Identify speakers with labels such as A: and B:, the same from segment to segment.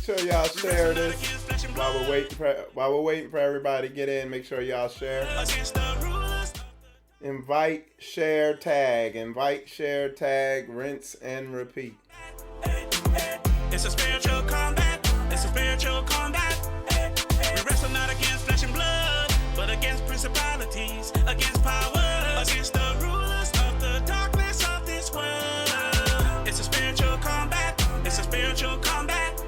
A: sure y'all share this while we're waiting for everybody to get in. Make sure y'all share. Invite, share, tag. Invite, share, tag. Rinse and repeat.
B: It's a spiritual combat. It's a spiritual combat. We wrestle not against flesh and blood, but against principalities, against powers, against the rulers of the darkness of this world. It's a spiritual combat. It's a spiritual combat.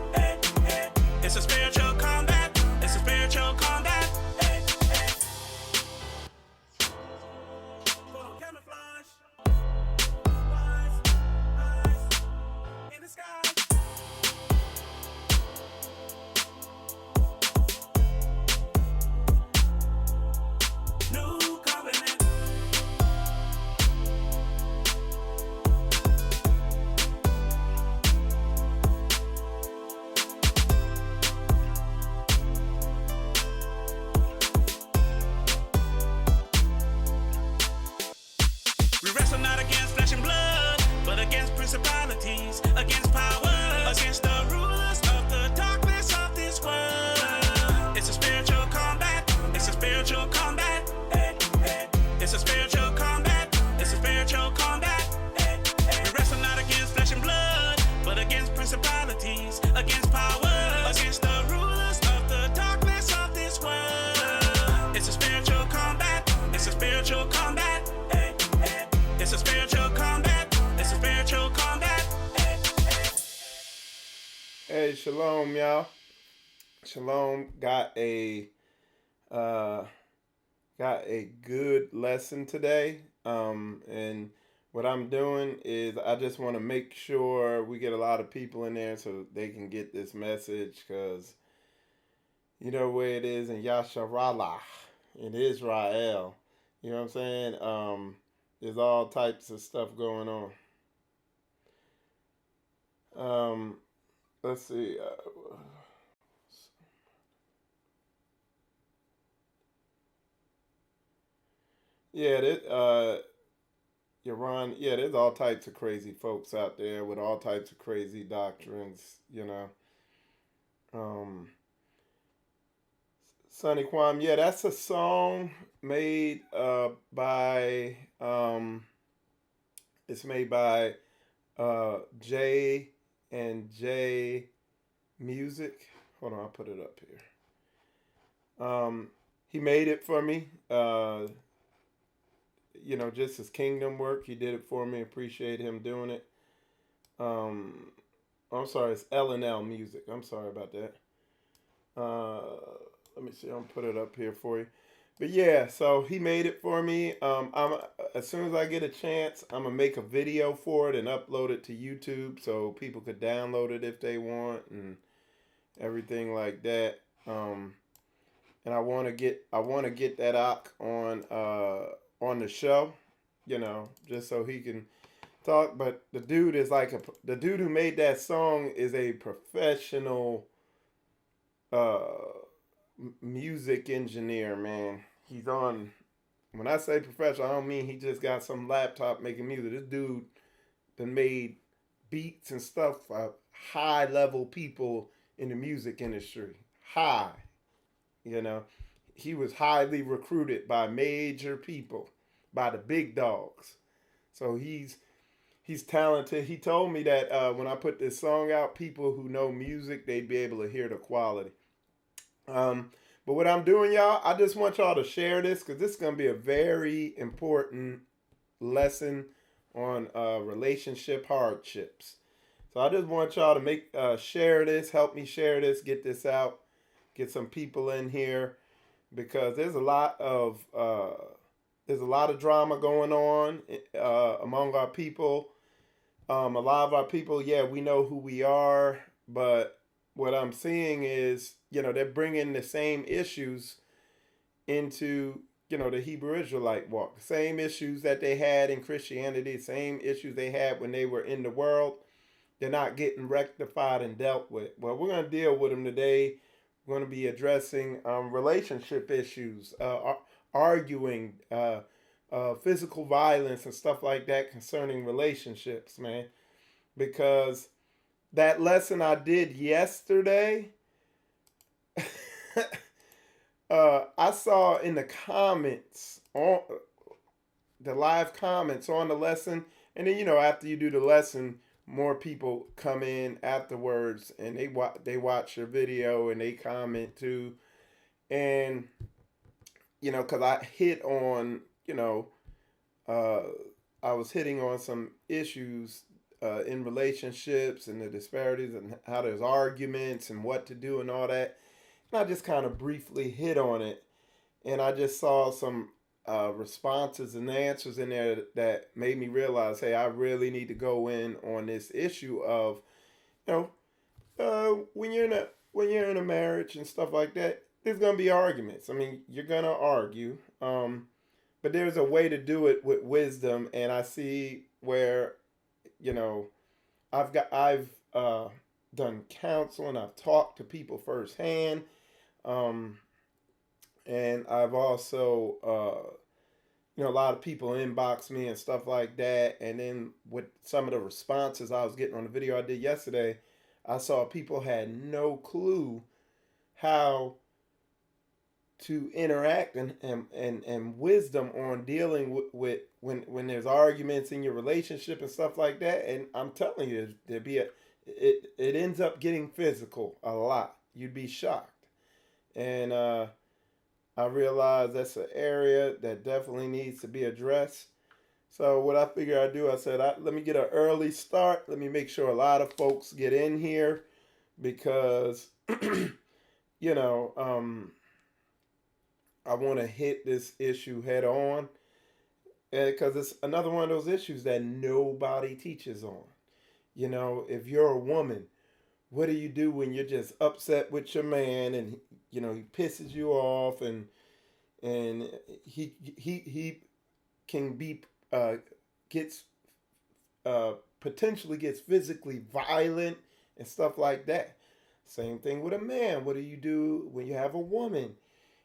B: It's a spiritual combat. It's a spiritual combat. Camouflage. Eyes in the sky. New covenant. We wrestle not against flesh and blood, but against principalities, against powers, against the rulers of the darkness of this world. It's a spiritual combat. It's a spiritual combat. It's a spiritual combat. It's a spiritual combat. We wrestle not against flesh and blood, but against principalities, against powers, against the rulers of the darkness of this world. It's a spiritual combat. It's a spiritual combat. It's a spiritual combat. It's a spiritual combat.
A: Hey, shalom, y'all. Shalom got a good lesson today. And what I'm doing is I just want to make sure we get a lot of people in there so they can get this message, because you know where it is in Yasharallah, in Israel. You know what I'm saying? There's all types of stuff going on. Let's see. Iran, there's all types of crazy folks out there with all types of crazy doctrines, you know. Sonny Kwam, that's a song made by, it's made by J and J Music. Hold on, I'll put it up here. He made it for me. Just his kingdom work. He did it for me. Appreciate him doing it. I'm sorry, it's L&L Music. I'm sorry about that. Let me see. I'm gonna put it up here for you. But so he made it for me. As soon as I get a chance, I'm gonna make a video for it and upload it to YouTube so people could download it if they want and everything like that. And I want to get that Ak on the show, just so he can talk. But the dude is the dude who made that song is a professional music engineer, man. He's on, when I say professional, I don't mean he just got some laptop making music. This dude that made beats and stuff for high level people in the music industry. High, he was highly recruited by major people, by the big dogs. So he's talented. He told me that when I put this song out, people who know music, they'd be able to hear the quality. But what I'm doing, y'all, I just want y'all to share this, because this is going to be a very important lesson on relationship hardships. So I just want y'all to share this, help me share this, get this out, get some people in here, because there's a lot of drama going on among our people. A lot of our people, we know who we are, but what I'm seeing is, they're bringing the same issues into, the Hebrew Israelite walk. The same issues that they had in Christianity, same issues they had when they were in the world. They're not getting rectified and dealt with. Well, we're going to deal with them today. We're going to be addressing relationship issues, arguing, physical violence and stuff like that concerning relationships, man. Because that lesson I did yesterday, I saw in the comments on the live comments on the lesson, and then after you do the lesson, more people come in afterwards and they watch your video and they comment too, and because I hit on uh, I was hitting on some issues in relationships and the disparities and how there's arguments and what to do and all that. And I just kind of briefly hit on it. And I just saw some responses and answers in there that made me realize, hey, I really need to go in on this issue of, when you're in a marriage and stuff like that, there's gonna be arguments. I mean, you're gonna argue. But there's a way to do it with wisdom, and I see where, you know, I've done counseling. I've talked to people firsthand, um, and I've also, a lot of people inbox me and stuff like that. And then with some of the responses I was getting on the video I did yesterday, I saw people had no clue how to interact and wisdom on dealing with when there's arguments in your relationship and stuff like that. And I'm telling you, it ends up getting physical a lot. You'd be shocked. And I realize that's an area that definitely needs to be addressed. So what I figured I'd do, I said, let me get an early start. Let me make sure a lot of folks get in here because, you know, I want to hit this issue head on because it's another one of those issues that nobody teaches on. If you're a woman, what do you do when you're just upset with your man and he pisses you off and he can be gets potentially gets physically violent and stuff like that. Same thing with a man. What do you do when you have a woman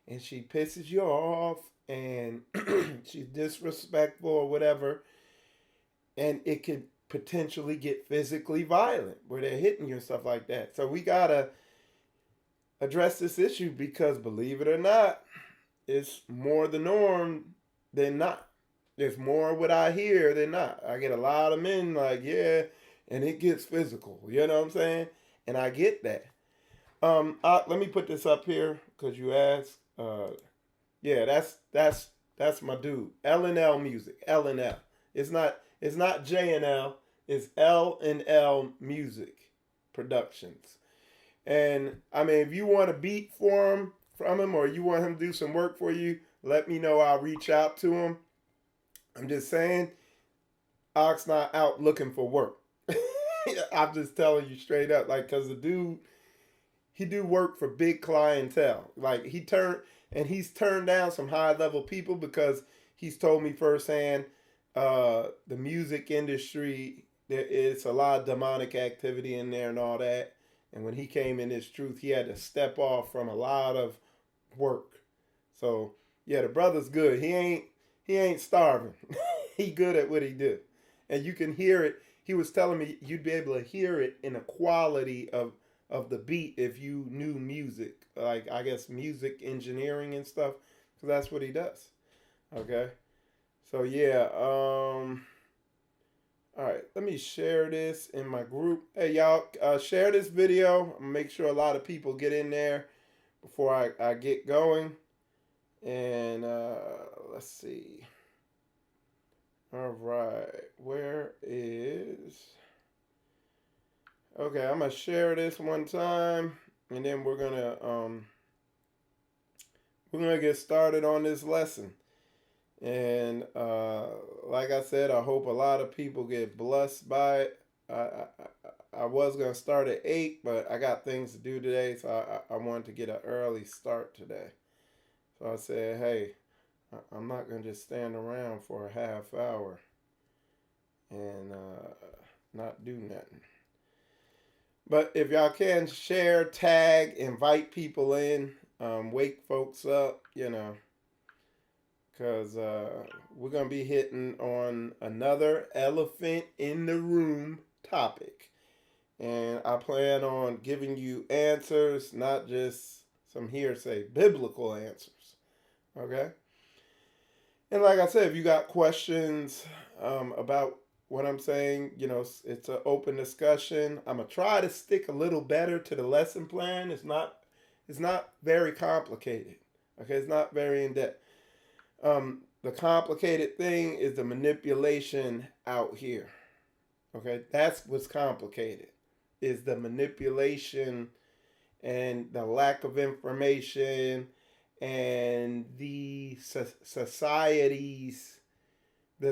A: and she pisses you off and she's disrespectful or whatever, and it could potentially get physically violent where they're hitting you and stuff like that. So we gotta address this issue because, believe it or not, it's more the norm than not. There's more what I hear than not. I get a lot of men like, yeah, and it gets physical. You know what I'm saying? And I get that. Let me put this up here because you asked. Yeah, that's my dude. L&L Music. L&L. It's not J&L. It's L&L Music Productions. And I mean, if you want a beat from him or you want him to do some work for you, let me know. I'll reach out to him. I'm just saying, Ox not out looking for work. I'm just telling you straight up, like, cause the dude, he do work for big clientele. Like he's turned down some high level people because he's told me firsthand, the music industry, there is a lot of demonic activity in there and all that. And when he came in his truth, he had to step off from a lot of work. So yeah, the brother's good. He ain't starving. He good at what he do. And you can hear it. He was telling me you'd be able to hear it in the quality of the beat if you knew music. Like, I guess, music engineering and stuff. Because that's what he does. Okay? So, yeah. All right. Let me share this in my group. Hey, y'all, share this video. Make sure a lot of people get in there before I get going. And let's see. All right, where is? Okay, I'm gonna share this one time, and then we're gonna get started on this lesson. And like I said, I hope a lot of people get blessed by it. I was gonna start at 8, but I got things to do today, so I wanted to get an early start today. So I said, hey, I'm not going to just stand around for a half hour and not do nothing. But if y'all can share, tag, invite people in, wake folks up, because we're going to be hitting on another elephant in the room topic. And I plan on giving you answers, not just some hearsay, biblical answers. Okay? And like I said, if you got questions about what I'm saying, it's an open discussion. I'm gonna try to stick a little better to the lesson plan. It's not very complicated. Okay, it's not very in depth. The complicated thing is the manipulation out here. Okay, that's what's complicated. Is the manipulation and the lack of information and the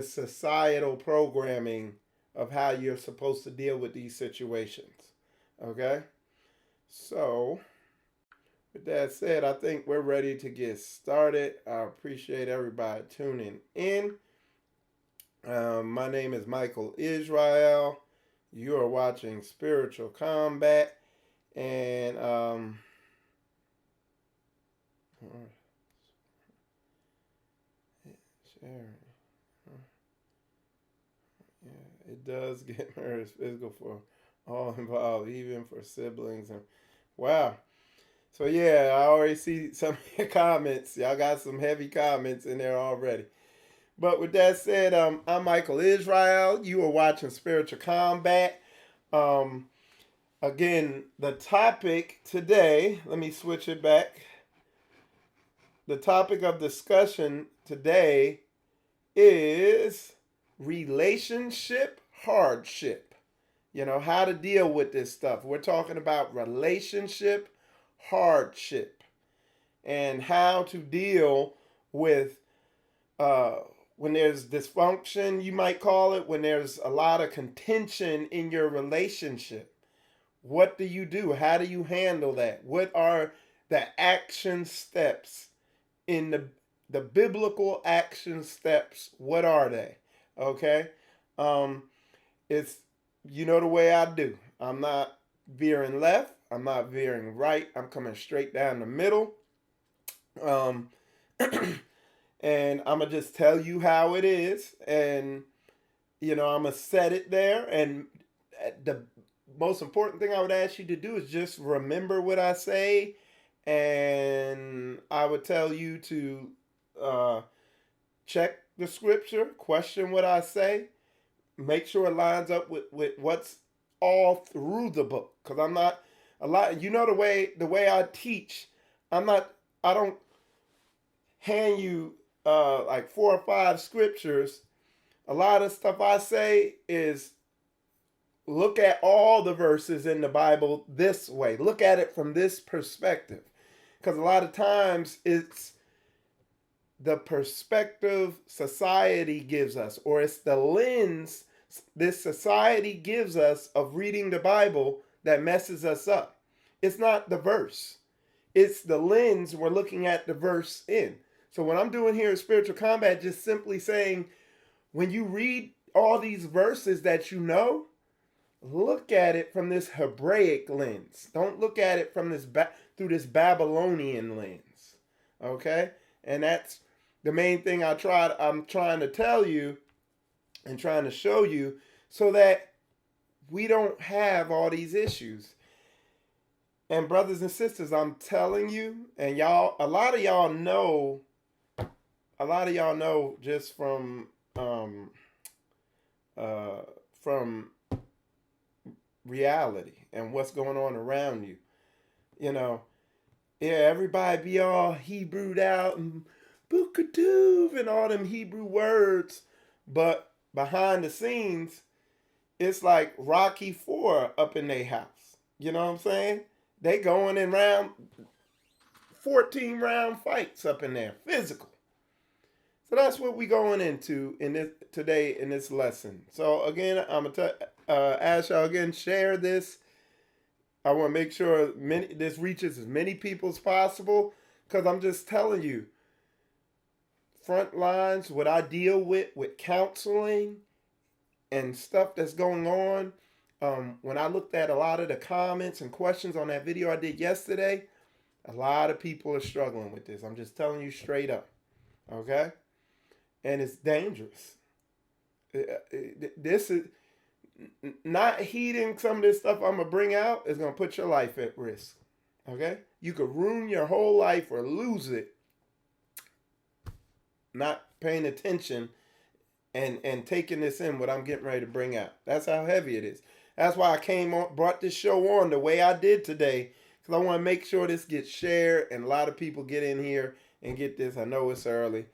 A: societal programming of how you're supposed to deal with these situations. Okay? So, with that said, I think we're ready to get started. I appreciate everybody tuning in. My name is Michael Israel. You are watching Spiritual Combat. And yeah, it does get very physical for all involved, even for siblings. And wow. So yeah, I already see some of your comments. Y'all got some heavy comments in there already. But with that said, I'm Michael Israel. You are watching Spiritual Combat. Again, the topic today, let me switch it back. The topic of discussion today is relationship hardship. How to deal with this stuff. We're talking about relationship hardship and how to deal with when there's dysfunction, you might call it, when there's a lot of contention in your relationship. What do you do? How do you handle that? What are the action steps in the biblical action steps? What are they? Okay? It's the way I do. I'm not veering left. I'm not veering right. I'm coming straight down the middle. And I'm going to just tell you how it is. And, I'm going to set it there. And the most important thing I would ask you to do is just remember what I say. And I would tell you to check the scripture, question what I say, make sure it lines up with what's all through the book. Because I'm not a lot, the way I teach, I don't hand you like 4 or 5 scriptures. A lot of stuff I say is look at all the verses in the Bible this way. Look at it from this perspective. Because a lot of times it's the perspective society gives us, or it's the lens this society gives us of reading the Bible that messes us up. It's not the verse. It's the lens we're looking at the verse in. So what I'm doing here is Spiritual Combat, just simply saying, when you read all these verses that look at it from this Hebraic lens. Don't look at it from through this Babylonian lens. Okay? And that's the main thing I'm trying to tell you and trying to show you, so that we don't have all these issues. And brothers and sisters, I'm telling you, and y'all, a lot of y'all know just from reality and what's going on around you. Everybody be all Hebrewed out and Bukatuv and all them Hebrew words, but behind the scenes, it's like Rocky 4 up in their house. You know what I'm saying? They going in 14 round fights up in there, physical. So that's what we going into today in this lesson. So again, I'm gonna ask y'all again, share this. I want to make sure this reaches as many people as possible, because I'm just telling you, front lines, what I deal with counseling and stuff that's going on. When I looked at a lot of the comments and questions on that video I did yesterday, a lot of people are struggling with this. I'm just telling you straight up. Okay? And it's dangerous. This is not heeding some of this stuff I'm gonna bring out is gonna put your life at risk. Okay, you could ruin your whole life or lose it not paying attention and taking this in what I'm getting ready to bring out. That's how heavy it is. That's why I brought this show on the way I did today, because I want to make sure this gets shared and a lot of people get in here and get this. I know it's early,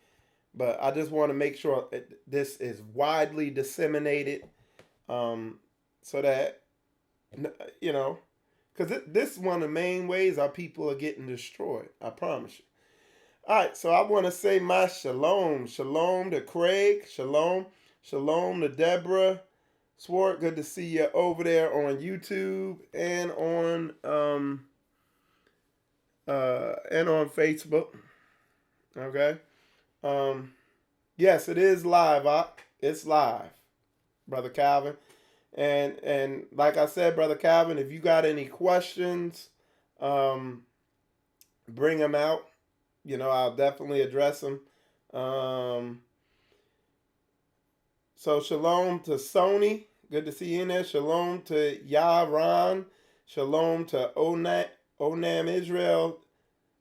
A: but I just want to make sure this is widely disseminated, so that, because this is one of the main ways our people are getting destroyed. I promise you. All right, so I want to say my shalom. Shalom to Craig. Shalom. Shalom to Deborah. Swart, good to see you over there on YouTube and on Facebook. Okay. Yes, it is live. It's live, Brother Calvin. And like I said, Brother Calvin, if you got any questions, bring them out. I'll definitely address them. So shalom to Sony. Good to see you in there. Shalom to Yaron. Shalom to Onam Israel.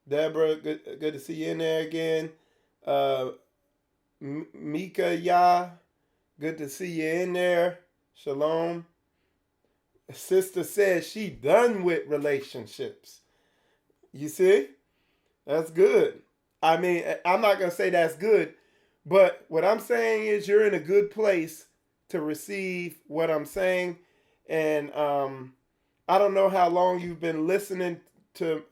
A: Deborah, good to see you in there again. Mika Yah, good to see you in there. Shalom. Sister says she done with relationships. You see? That's good. I mean, I'm not going to say that's good, but what I'm saying is you're in a good place to receive what I'm saying. And I don't know how long you've been listening to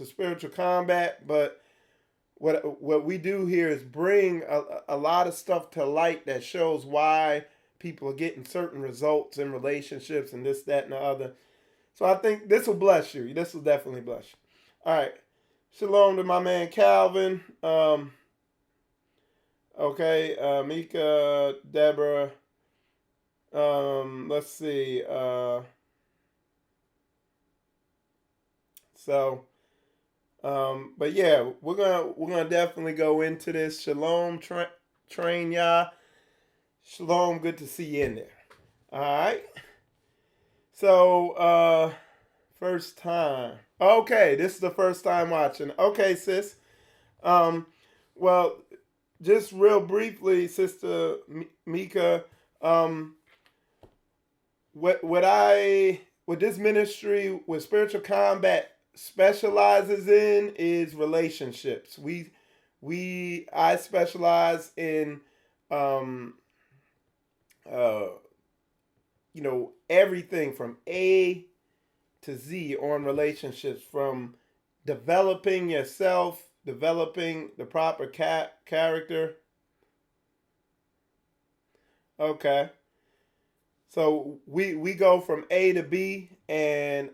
A: Spiritual Combat, but what we do here is bring a lot of stuff to light that shows why people are getting certain results in relationships and this, that, and the other. So I think this will bless you. This will definitely bless you. All right. Shalom to my man Calvin. Mika, Deborah. Let's see. But yeah, we're gonna definitely go into this. Shalom, train y'all. Shalom, good to see you in there. All right. So first time. Okay, this is the first time watching. Okay, sis. Well, just real briefly, Sister Mika, what this ministry, what Spiritual Combat specializes in is relationships. I specialize in everything from A to Z on relationships, from developing yourself, developing the proper character. Okay. So we go from A to B, and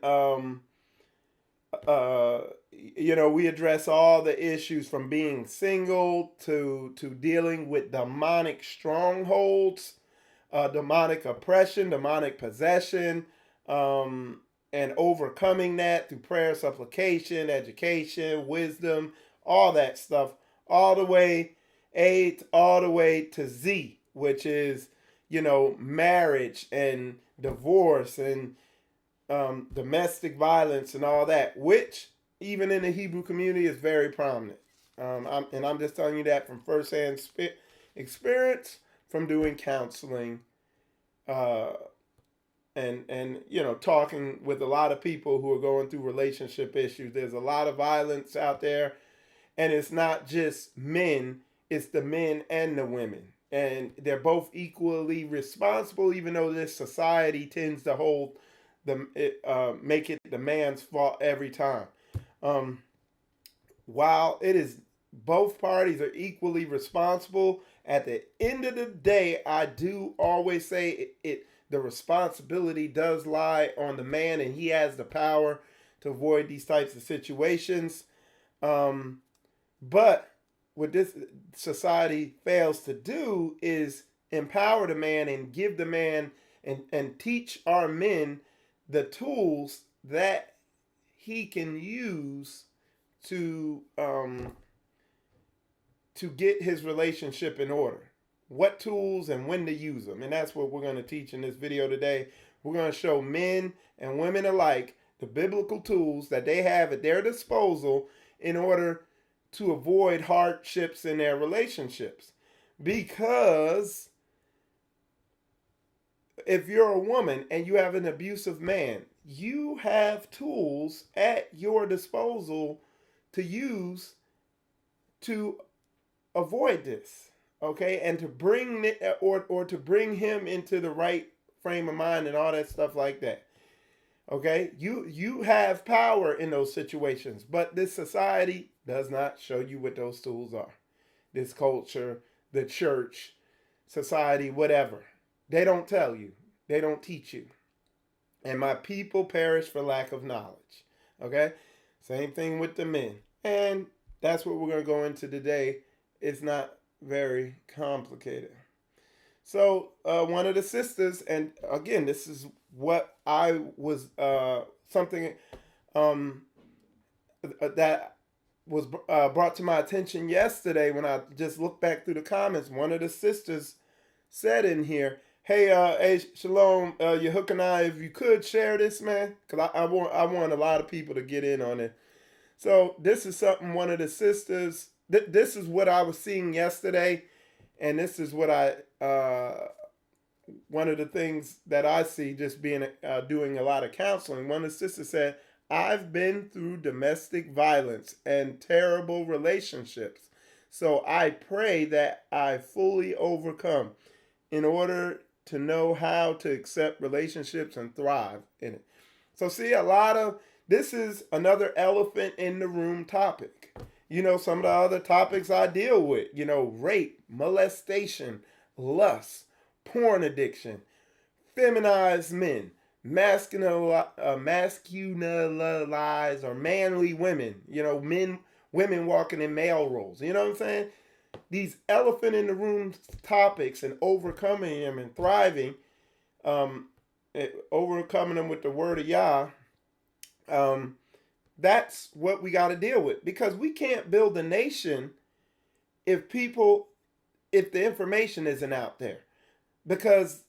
A: we address all the issues from being single to dealing with demonic strongholds, demonic oppression, demonic possession, and overcoming that through prayer, supplication, education, wisdom, all that stuff, all the way all the way to Z, which is, marriage and divorce and domestic violence and all that, which even in the Hebrew community is very prominent. I'm just telling you that from firsthand experience from doing counseling, and talking with a lot of people who are going through relationship issues. There's a lot of violence out there, and it's not just men, it's the men and the women. And they're both equally responsible, even though this society tends to hold make it the man's fault every time. While it is both parties are equally responsible, at the end of the day, I do always say the responsibility does lie on the man, and he has the power to avoid these types of situations. But what this society fails to do is empower the man and give the man and teach our men the tools that he can use to get his relationship in order. what tools and when to use them. And that's what we're going to teach in this video today. We're going to show men and women alike the biblical tools that they have at their disposal in order to avoid hardships in their relationships. Because if you're a woman and you have an abusive man, you have tools at your disposal to use to avoid this, okay, and to bring it or to bring him into the right frame of mind and all that stuff like that. Okay, you have power in those situations, but this society does not show you what those tools are. This culture, the church, society, whatever, they don't tell you, they don't teach you. And my people perish for lack of knowledge. Okay, same thing with the men, and that's what we're going to go into today. It's not very complicated. So one of the sisters, and again, this is what I was something that was brought to my attention yesterday when I just looked back through the comments. One of the sisters said in here, hey, Shalom, Yehuk and I, if you could share this, man, because I want a lot of people to get in on it. So this is something one of the sisters, this is what I was seeing yesterday, and this is what one of the things that I see just being doing a lot of counseling. One of the sisters said, I've been through domestic violence and terrible relationships, so I pray that I fully overcome in order to know how to accept relationships and thrive in it. So see, this is another elephant in the room topic. You know, some of the other topics I deal with, you know, rape, molestation, lust, porn addiction, feminized men, masculinized or manly women, you know, women walking in male roles. You know what I'm saying? These elephant in the room topics and overcoming them and thriving, overcoming them with the word of Yah, that's what we got to deal with, because we can't build a nation if the information isn't out there. Because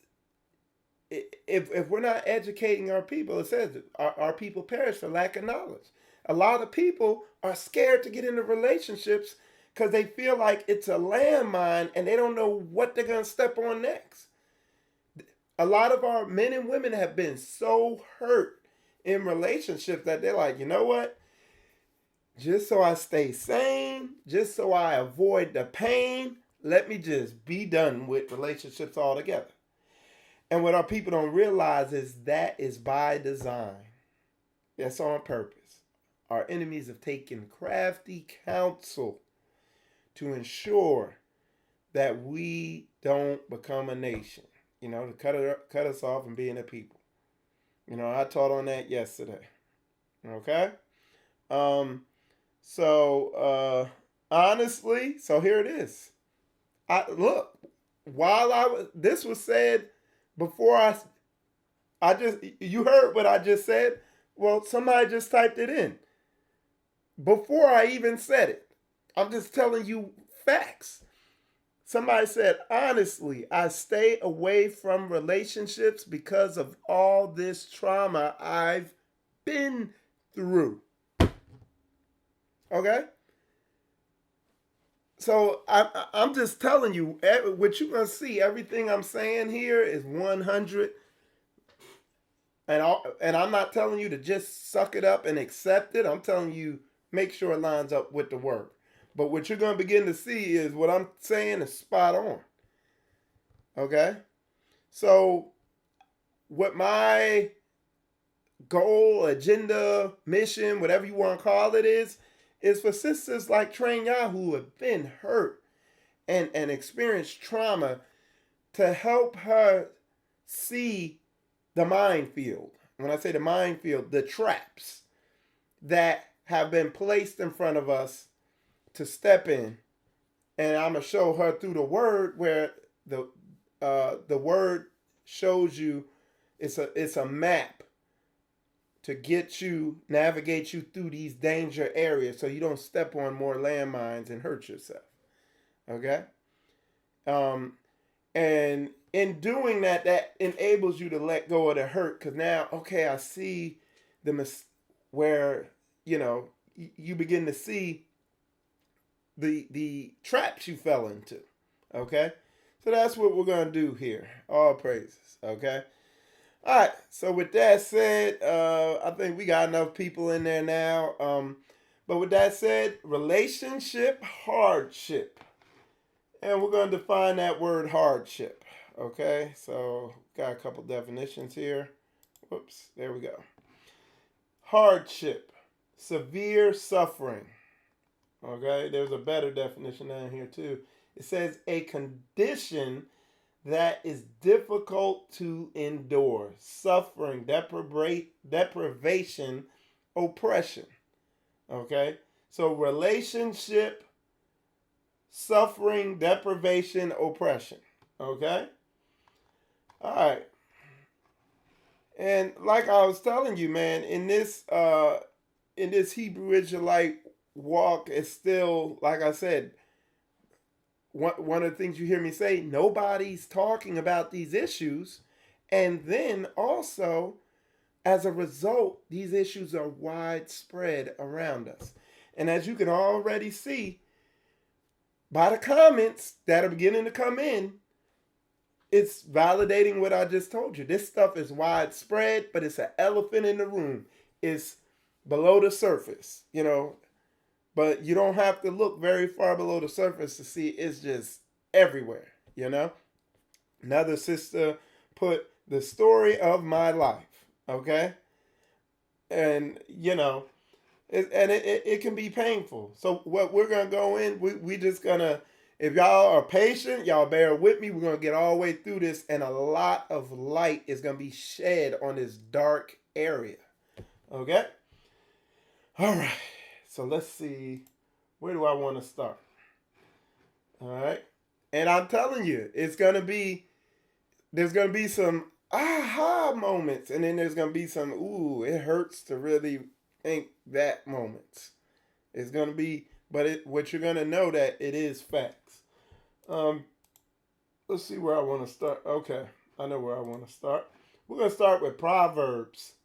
A: if we're not educating our people, it says our people perish for lack of knowledge. A lot of people are scared to get into relationships because they feel like it's a landmine and they don't know what they're going to step on next. A lot of our men and women have been so hurt in relationships that they're like, you know what? Just so I stay sane, just so I avoid the pain, let me just be done with relationships altogether. And what our people don't realize is that is by design. That's on purpose. Our enemies have taken crafty counsel to ensure that we don't become a nation, you know, to cut us off from being a people. You know, I taught on that yesterday. Okay? Honestly, so here it is. This was said before you heard what I just said? Well, somebody just typed it in. Before I even said it. I'm just telling you facts. Somebody said, honestly, I stay away from relationships because of all this trauma I've been through. Okay? So I'm just telling you, what you're going to see, everything I'm saying here is 100. And I'm not telling you to just suck it up and accept it. I'm telling you, make sure it lines up with the word. But what you're going to begin to see is what I'm saying is spot on. Okay? So what my goal, agenda, mission, whatever you want to call it is for sisters like Train Yah who have been hurt and experienced trauma to help her see the minefield. When I say the minefield, the traps that have been placed in front of us to step in, and I'm gonna show her through the word where the word shows you it's a map to navigate you through these danger areas so you don't step on more landmines and hurt yourself. Okay? And in doing that, that enables you to let go of the hurt. Because now, okay, I see where, you begin to see the traps you fell into. Okay? So that's what we're going to do here. All praises. Okay? All right. So with that said, I think we got enough people in there now. But with that said, relationship hardship. And we're going to define that word hardship. Okay? So got a couple definitions here. Whoops. There we go. Hardship. Severe suffering. Okay? There's a better definition down here too. It says a condition that is difficult to endure. Suffering, deprivation, oppression. Okay? So relationship, suffering, deprivation, oppression. Okay? All right. And like I was telling you, man, in this Hebrew Israelite walk, it's still, like I said, one of the things you hear me say, nobody's talking about these issues. And then also, as a result, these issues are widespread around us. And as you can already see by the comments that are beginning to come in, it's validating what I just told you. This stuff is widespread, but it's an elephant in the room. It's below the surface, But you don't have to look very far below the surface to see it's just everywhere, Another sister put the story of my life, okay? And, it can be painful. So what we're going to go in, we just going to, if y'all are patient, y'all bear with me. We're going to get all the way through this, and a lot of light is going to be shed on this dark area, okay? All right. So let's see, where do I want to start? All right. And I'm telling you, there's going to be some aha moments. And then there's going to be some, ooh, it hurts to really think that moments. It's going to be, but what you're going to know that it is facts. Let's see where I want to start. Okay. I know where I want to start. We're going to start with Proverbs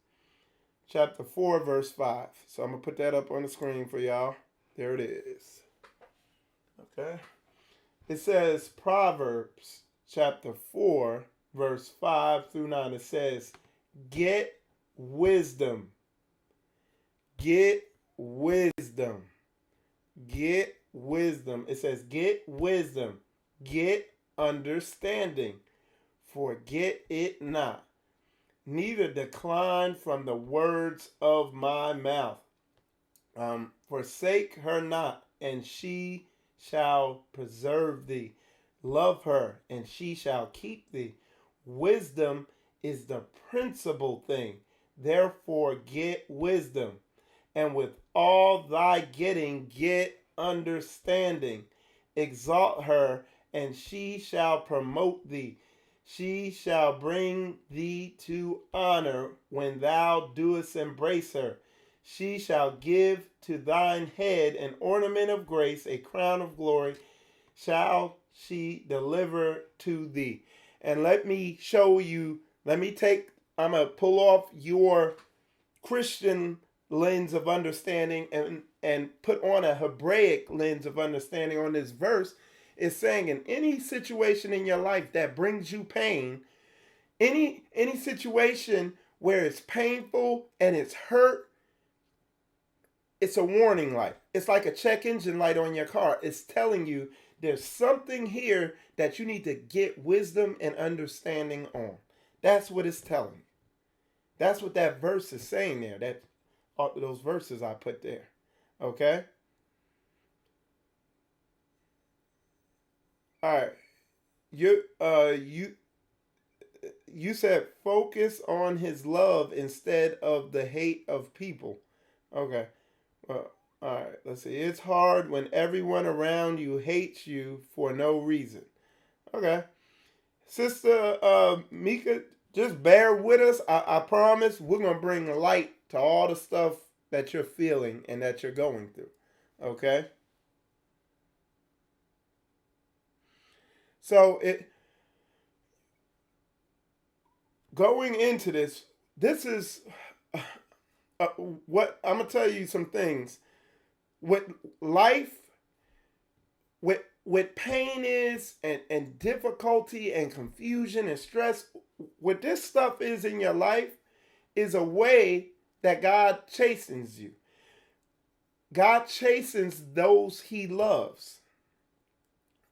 A: chapter 4, verse 5. So I'm going to put that up on the screen for y'all. There it is. Okay. It says Proverbs chapter 4, verse 5 through 9. It says, get wisdom. Get wisdom. Get wisdom. It says, get wisdom. Get understanding. Forget it not. Neither decline from the words of my mouth. Forsake her not, and she shall preserve thee. Love her, and she shall keep thee. Wisdom is the principal thing. Therefore get wisdom. And with all thy getting, get understanding. Exalt her, and she shall promote thee. She shall bring thee to honor when thou doest embrace her. She shall give to thine head an ornament of grace, a crown of glory shall she deliver to thee. And let me show you, I'm going to pull off your Christian lens of understanding and put on a Hebraic lens of understanding on this verse. Is saying in any situation in your life that brings you pain, any situation where it's painful and it's hurt, it's a warning light. It's like a check engine light on your car. It's telling you there's something here that you need to get wisdom and understanding on. That's what it's telling you. That's what that verse is saying there. That those verses I put there. Okay? All right, you said focus on his love instead of the hate of people. Okay, well, all right. Let's see. It's hard when everyone around you hates you for no reason. Okay, Sister Mika, just bear with us. I promise we're gonna bring light to all the stuff that you're feeling and that you're going through. Okay. So going into this is what I'm gonna tell you some things. What life, what pain is, and difficulty and confusion and stress, what this stuff is in your life is a way that God chastens you. God chastens those he loves.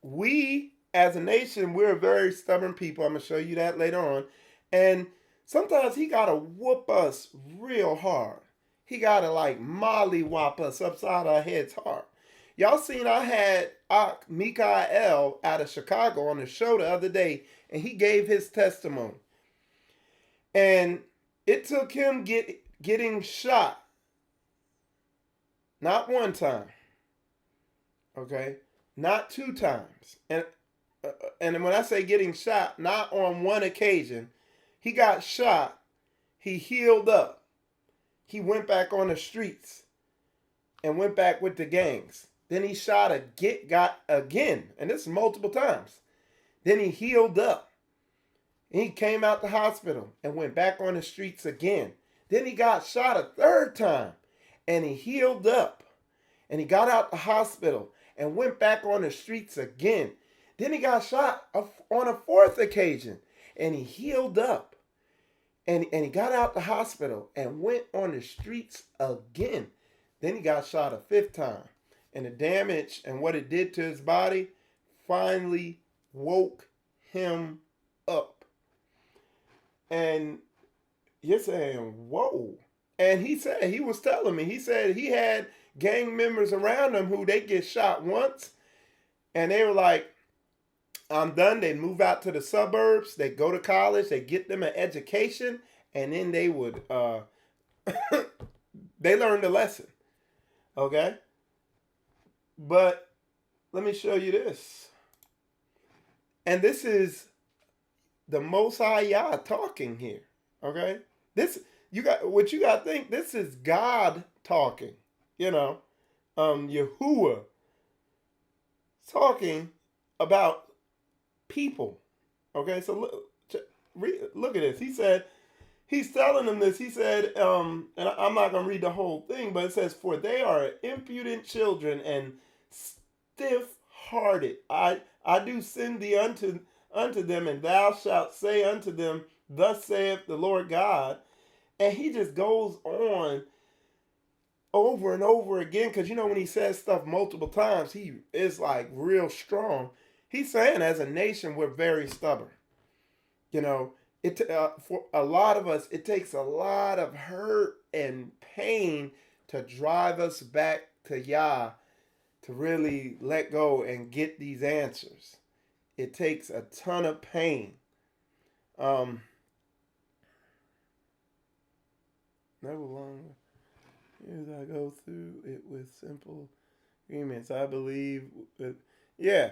A: We, as a nation, we're a very stubborn people. I'm going to show you that later on. And sometimes he got to whoop us real hard. He got to like mollywop us upside our heads hard. Y'all seen I had Mikael out of Chicago on the show the other day, and he gave his testimony. And it took him getting shot. Not one time. Okay? Not two times. And when I say getting shot, not on one occasion. He got shot. He healed up. He went back on the streets and went back with the gangs. Then he got again. And this is multiple times. Then he healed up. And he came out the hospital and went back on the streets again. Then he got shot a third time. And he healed up. And he got out the hospital and went back on the streets again. Then he got shot on a fourth occasion. And he healed up. And he got out the hospital and went on the streets again. Then he got shot a fifth time. And the damage and what it did to his body finally woke him up. And you're saying, whoa. And he was telling me, he said he had gang members around him who they get shot once. And they were like, I'm done. They move out to the suburbs. They go to college. They get them an education. And then they would, they learned the lesson. Okay? But let me show you this. And this is the Most High Yah talking here. Okay? You got to think, this is God talking. You know, Yahuwah talking about people. Okay, so look at this. He said, he's telling them this. He said, and I'm not going to read the whole thing, but it says, for they are impudent children and stiff-hearted. I do send thee unto them, and thou shalt say unto them, thus saith the Lord God. And he just goes on over and over again, because you know when he says stuff multiple times, he is like real strong. He's saying as a nation we're very stubborn. You know, for a lot of us, it takes a lot of hurt and pain to drive us back to Yah, to really let go and get these answers. It takes a ton of pain. Never long as I go through it with simple agreements. I believe yeah.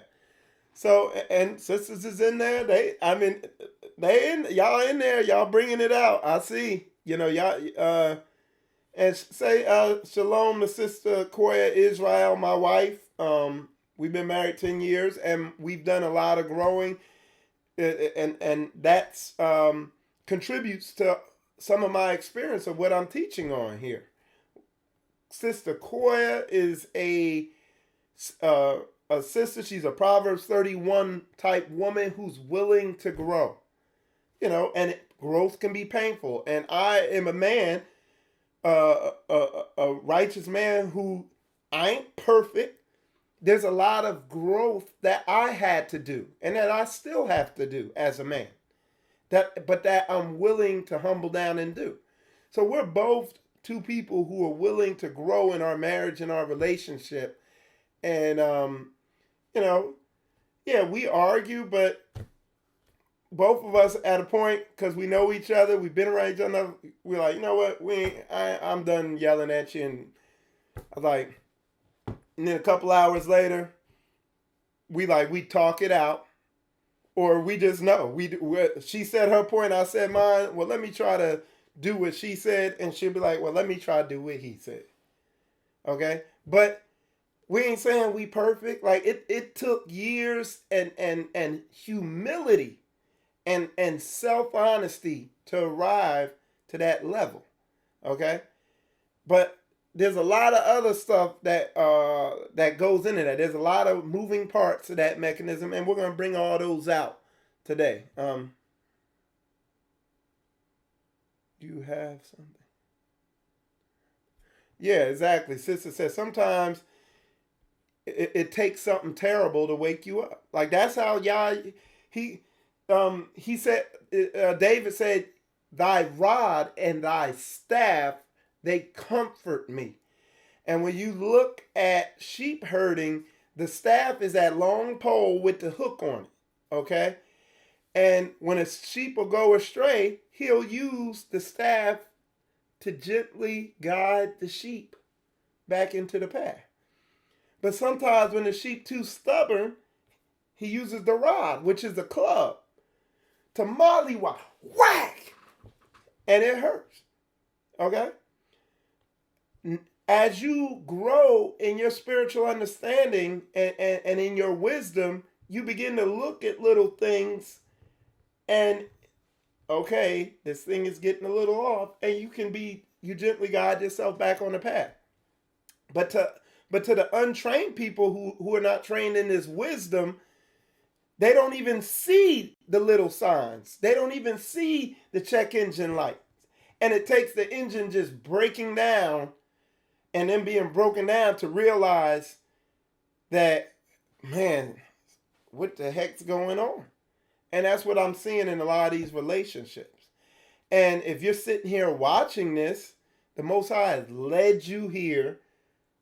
A: So, and sisters is in there. Y'all in there. Y'all bringing it out. I see. You know, y'all, and say shalom to Sister Koya Israel, my wife. We've been married 10 years, and we've done a lot of growing, and that's contributes to some of my experience of what I'm teaching on here. Sister Koya is a sister. She's a Proverbs 31 type woman who's willing to grow. You know, and growth can be painful. And I am a man, a righteous man who I ain't perfect. There's a lot of growth that I had to do and that I still have to do as a man. But that I'm willing to humble down and do. So we're both two people who are willing to grow in our marriage and our relationship. And, you know, yeah, we argue, but both of us at a point, because we know each other, we've been around each other, we're like, you know what, I'm done yelling at you. And I was like, and then a couple hours later, we talk it out. Or we just know. She said her point, I said mine. Well, let me try to do what she said. And she'll be like, well, let me try to do what he said. Okay? But we ain't saying we perfect. Like, it took years and humility and self-honesty to arrive to that level. Okay? But there's a lot of other stuff that that goes into that. There's a lot of moving parts to that mechanism, and we're gonna bring all those out today. You have something. Yeah, exactly. Sister says sometimes it takes something terrible to wake you up. Like that's how Yah he said David said, "Thy rod and thy staff they comfort me." And when you look at sheep herding, the staff is that long pole with the hook on it. Okay, and when a sheep will go astray, he'll use the staff to gently guide the sheep back into the path. But sometimes when the sheep too stubborn, he uses the rod, which is a club, to mollywop, whack, and it hurts. Okay? As you grow in your spiritual understanding and in your wisdom, you begin to look at little things and okay, this thing is getting a little off, and you gently guide yourself back on the path. But to the untrained people who are not trained in this wisdom, they don't even see the little signs. They don't even see the check engine lights. And it takes the engine just breaking down and then being broken down to realize that, man, what the heck's going on? And that's what I'm seeing in a lot of these relationships. And if you're sitting here watching this, the Most High has led you here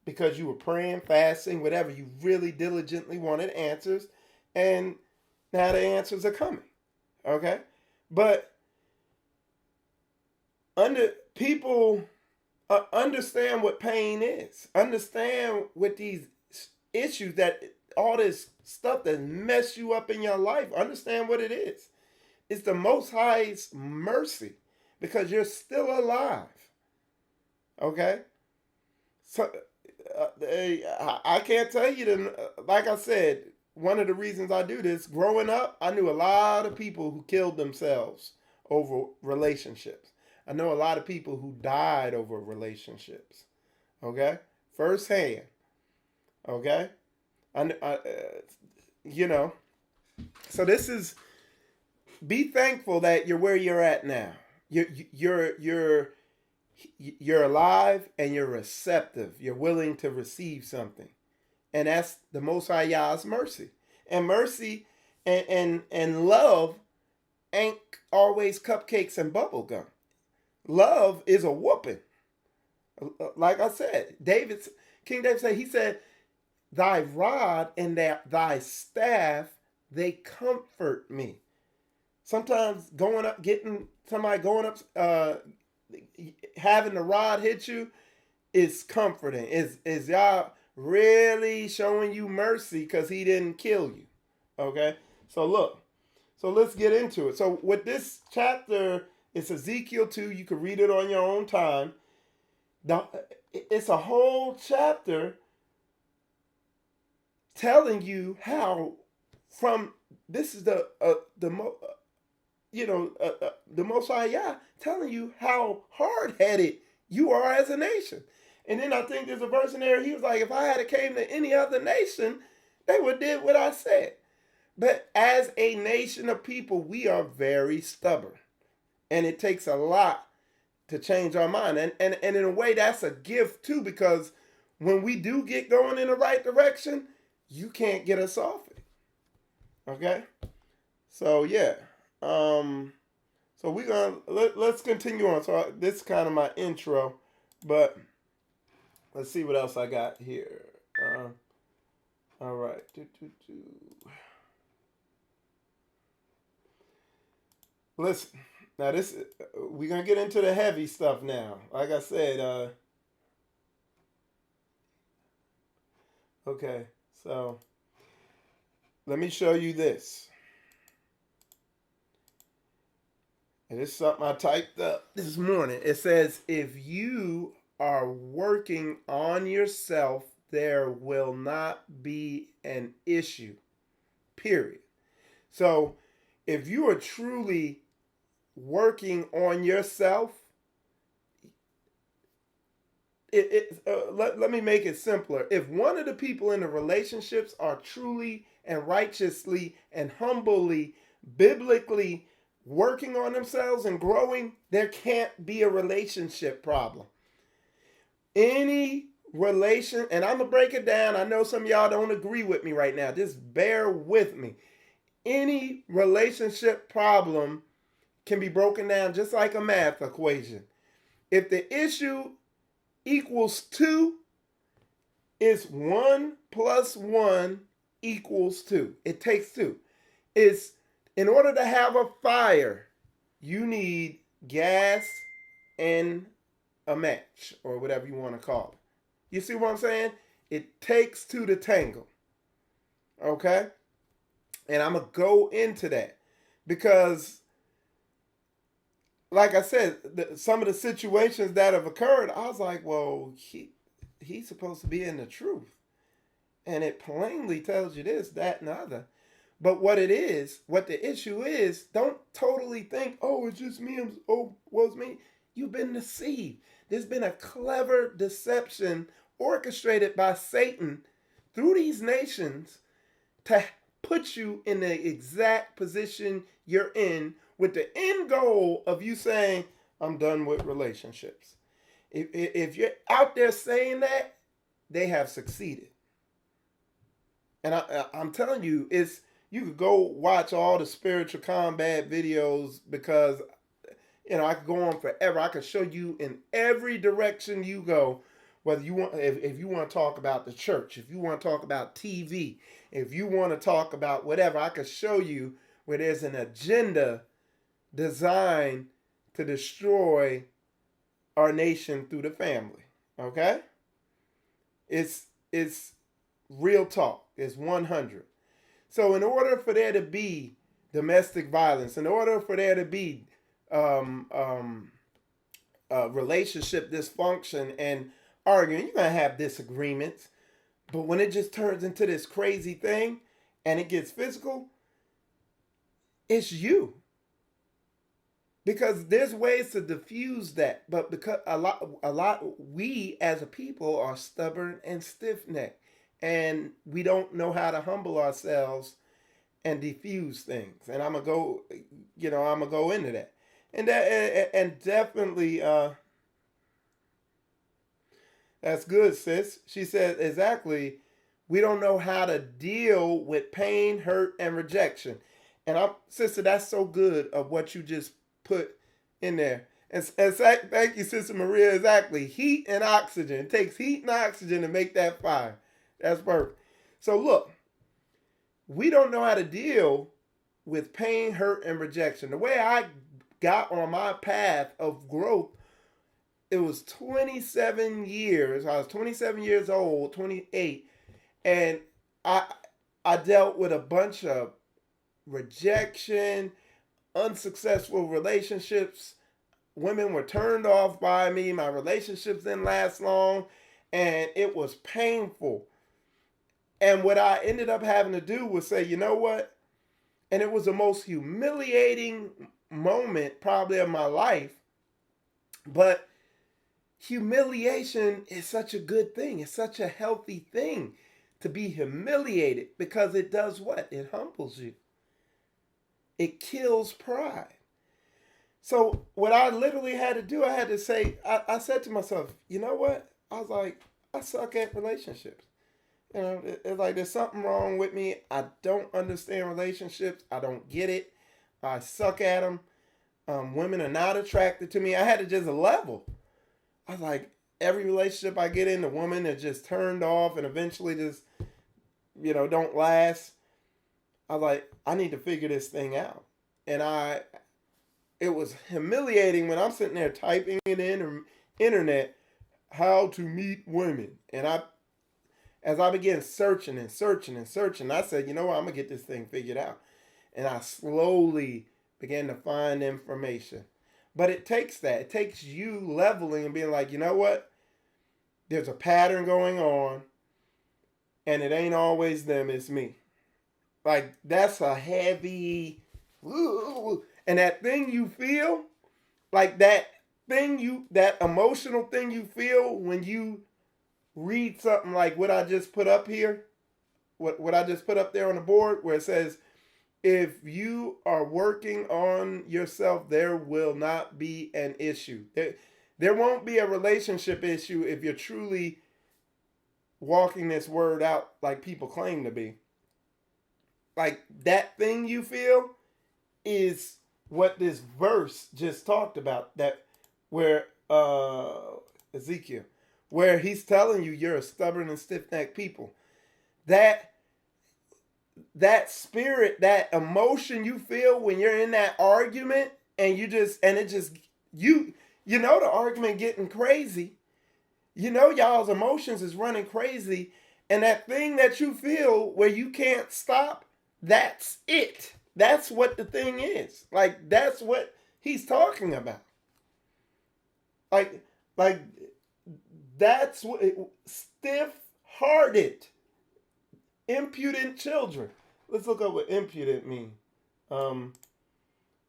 A: because you were praying, fasting, whatever. You really diligently wanted answers. And now the answers are coming. Okay? But people understand what pain is. Understand what these issues that all this stuff that mess you up in your life, understand what it is. It's the Most High's mercy because you're still alive. Okay? So I can't tell you like I said, one of the reasons I do this, growing up, I knew a lot of people who killed themselves over relationships. I know a lot of people who died over relationships. Okay? Firsthand. Okay? So this is, be thankful that you're where you're at now. You're alive and you're receptive. You're willing to receive something, and that's the Most High Yah's mercy. And mercy and love ain't always cupcakes and bubble gum. Love is a whooping. Like I said, King David said, he said, "Thy rod and thy staff, they comfort me." Sometimes getting somebody going up, having the rod hit you is comforting. Is y'all really showing you mercy because he didn't kill you? Okay? So look. So let's get into it. So with this chapter, it's Ezekiel 2. You can read it on your own time. It's a whole chapter telling you how this is the Most High Yah telling you how hard-headed you are as a nation. And then I think there's a verse in there, he was like, if I had came to any other nation, they would have did what I said. But as a nation of people, we are very stubborn. And it takes a lot to change our mind. And in a way, that's a gift too, because when we do get going in the right direction, you can't get us off it. Okay? So yeah. So we're gonna let's continue on. So this is kind of my intro, but let's see what else I got here. All right. Listen, now we're gonna get into the heavy stuff now. Like I said, okay, so let me show you this. And this is something I typed up this morning. It says, if you are working on yourself, there will not be an issue. Period. So if you are truly working on yourself, let me make it simpler. If one of the people in the relationships are truly and righteously and humbly, biblically working on themselves and growing, there can't be a relationship problem. Any relation, and I'm going to break it down. I know some of y'all don't agree with me right now. Just bear with me. Any relationship problem can be broken down just like a math equation. If the issue equals 2, it's 1 plus 1 equals 2. It takes 2. It's in order to have a fire, you need gas and a match, or whatever you want to call it. You see what I'm saying? It takes 2 to tangle. Okay? And I'm going to go into that because, like I said, some of the situations that have occurred, I was like, well, he's supposed to be in the truth. And it plainly tells you this, that, and the other. But what it is, what the issue is, don't totally think, oh, it's just me. Oh, well, it's me. You've been deceived. There's been a clever deception orchestrated by Satan through these nations to put you in the exact position you're in, with the end goal of you saying, I'm done with relationships. If you're out there saying that, they have succeeded. And I'm telling you, you could go watch all the spiritual combat videos because, I could go on forever. I could show you in every direction you go, whether you want, if you want to talk about the church, if you want to talk about TV, if you want to talk about whatever, I could show you where there's an agenda designed to destroy our nation through the family. Okay? It's real talk. It's 100. So in order for there to be domestic violence, in order for there to be relationship dysfunction and arguing, you're going to have disagreements. But when it just turns into this crazy thing and it gets physical, it's you. Because there's ways to diffuse that, but because a lot, we as a people are stubborn and stiff-necked, and we don't know how to humble ourselves and diffuse things. And I'm gonna go into that, and definitely, that's good, sis. She said exactly. We don't know how to deal with pain, hurt, and rejection. And sister, that's so good of what you just put in there. And thank you, Sister Maria. Exactly. Heat and oxygen. It takes heat and oxygen to make that fire. That's perfect. So look, we don't know how to deal with pain, hurt, and rejection. The way I got on my path of growth, it was 27 years. I was 27 years old, 28. And I dealt with a bunch of rejection, unsuccessful relationships. Women were turned off by me. My relationships didn't last long, and it was painful. And what I ended up having to do was say, you know what? And it was the most humiliating moment probably of my life. But humiliation is such a good thing. It's such a healthy thing to be humiliated, because it does what? It humbles you. It kills pride. So what I literally had to do, I had to say, I said to myself, you know what? I was like, I suck at relationships. It's like there's something wrong with me. I don't understand relationships. I don't get it. I suck at them. Women are not attracted to me. I had to just level. I was like, every relationship I get in, the woman is just turned off and eventually just, don't last. I was like, I need to figure this thing out. And it was humiliating when I'm sitting there typing it in the internet, how to meet women. And as I began searching and searching and searching, I said, you know what, I'm going to get this thing figured out. And I slowly began to find information. But it takes that. It takes you leveling and being like, you know what? There's a pattern going on, and it ain't always them, it's me. Like, that's a heavy And that thing you feel, like that emotional thing you feel when you read something like what I just put up here, what I just put up there on the board, where it says, if you are working on yourself, there will not be an issue. There won't be a relationship issue if you're truly walking this word out like people claim to be. Like that thing you feel is what this verse just talked about, that where Ezekiel, where he's telling you you're a stubborn and stiff-necked people. That spirit, that emotion you feel when you're in that argument, and you know the argument getting crazy. You know y'all's emotions is running crazy, and that thing that you feel where you can't stop, that's it. That's what the thing is. Like, that's what he's talking about. Like that's what stiff-hearted, impudent children. Let's look up what impudent means. We're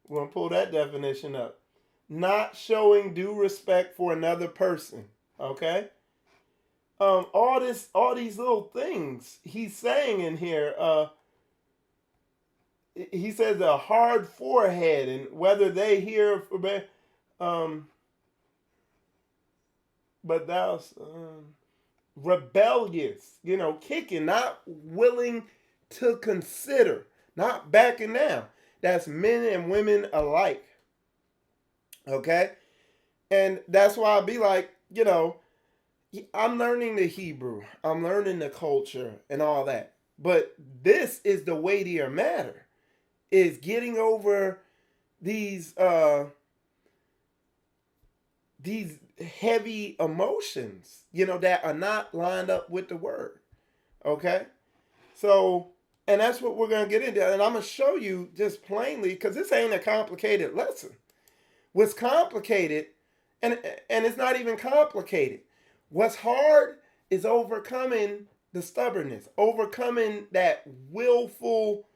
A: going to pull that definition up. Not showing due respect for another person. Okay? All these little things he's saying in here. He says a hard forehead, and whether they hear, but thou rebellious, kicking, not willing to consider, not backing down. That's men and women alike. Okay? And that's why I be like, I'm learning the Hebrew, I'm learning the culture and all that. But this is the weightier matter, is getting over these heavy emotions, that are not lined up with the word. Okay? So, and that's what we're going to get into. And I'm going to show you just plainly, because this ain't a complicated lesson. What's complicated, and it's not even complicated. What's hard is overcoming the stubbornness, overcoming that willful,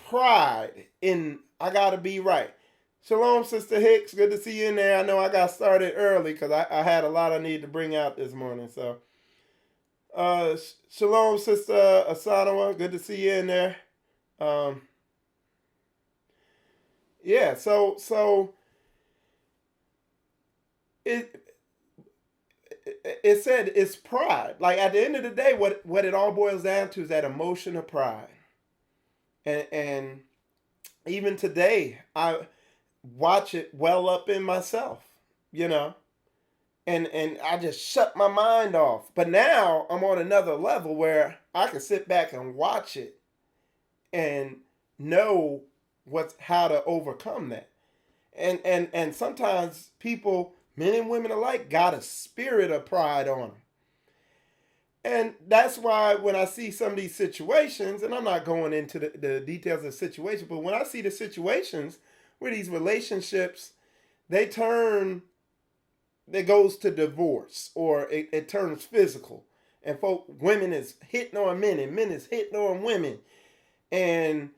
A: pride in, I got to be right. Shalom, Sister Hicks. Good to see you in there. I know I got started early because I had a lot I needed to bring out this morning. So, shalom, Sister Asanawa. Good to see you in there. Yeah, so it said it's pride. Like, at the end of the day, what it all boils down to is that emotion of pride. And even today, I watch it well up in myself, and I just shut my mind off. But now I'm on another level where I can sit back and watch it and know how to overcome that. And sometimes people, men and women alike, got a spirit of pride on them. And that's why when I see some of these situations, and I'm not going into the details of the situation, but when I see the situations where these relationships, it goes to divorce, or it turns physical, and women is hitting on men, and men is hitting on women. And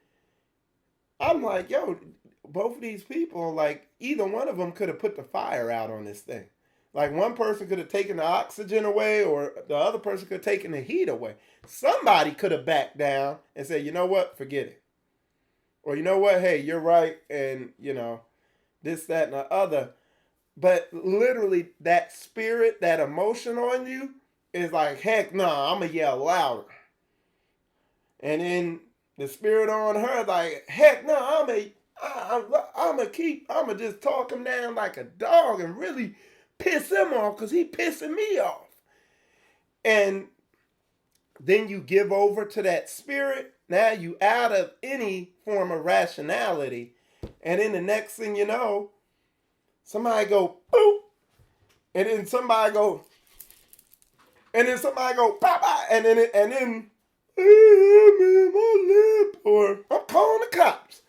A: I'm like, yo, both of these people, like, either one of them could have put the fire out on this thing. Like, one person could have taken the oxygen away, or the other person could have taken the heat away. Somebody could have backed down and said, you know what, forget it. Or, you know what, hey, you're right, and, this, that, and the other. But literally, that spirit, that emotion on you is like, heck no, I'm going to yell louder. And then the spirit on her, like, heck no, I'm going to just talk him down like a dog and really piss him off because he pissing me off. And then you give over to that spirit. Now you out of any form of rationality. And then the next thing you know, somebody go, boop. And then somebody go, pop, and then, my lip, or I'm calling the cops.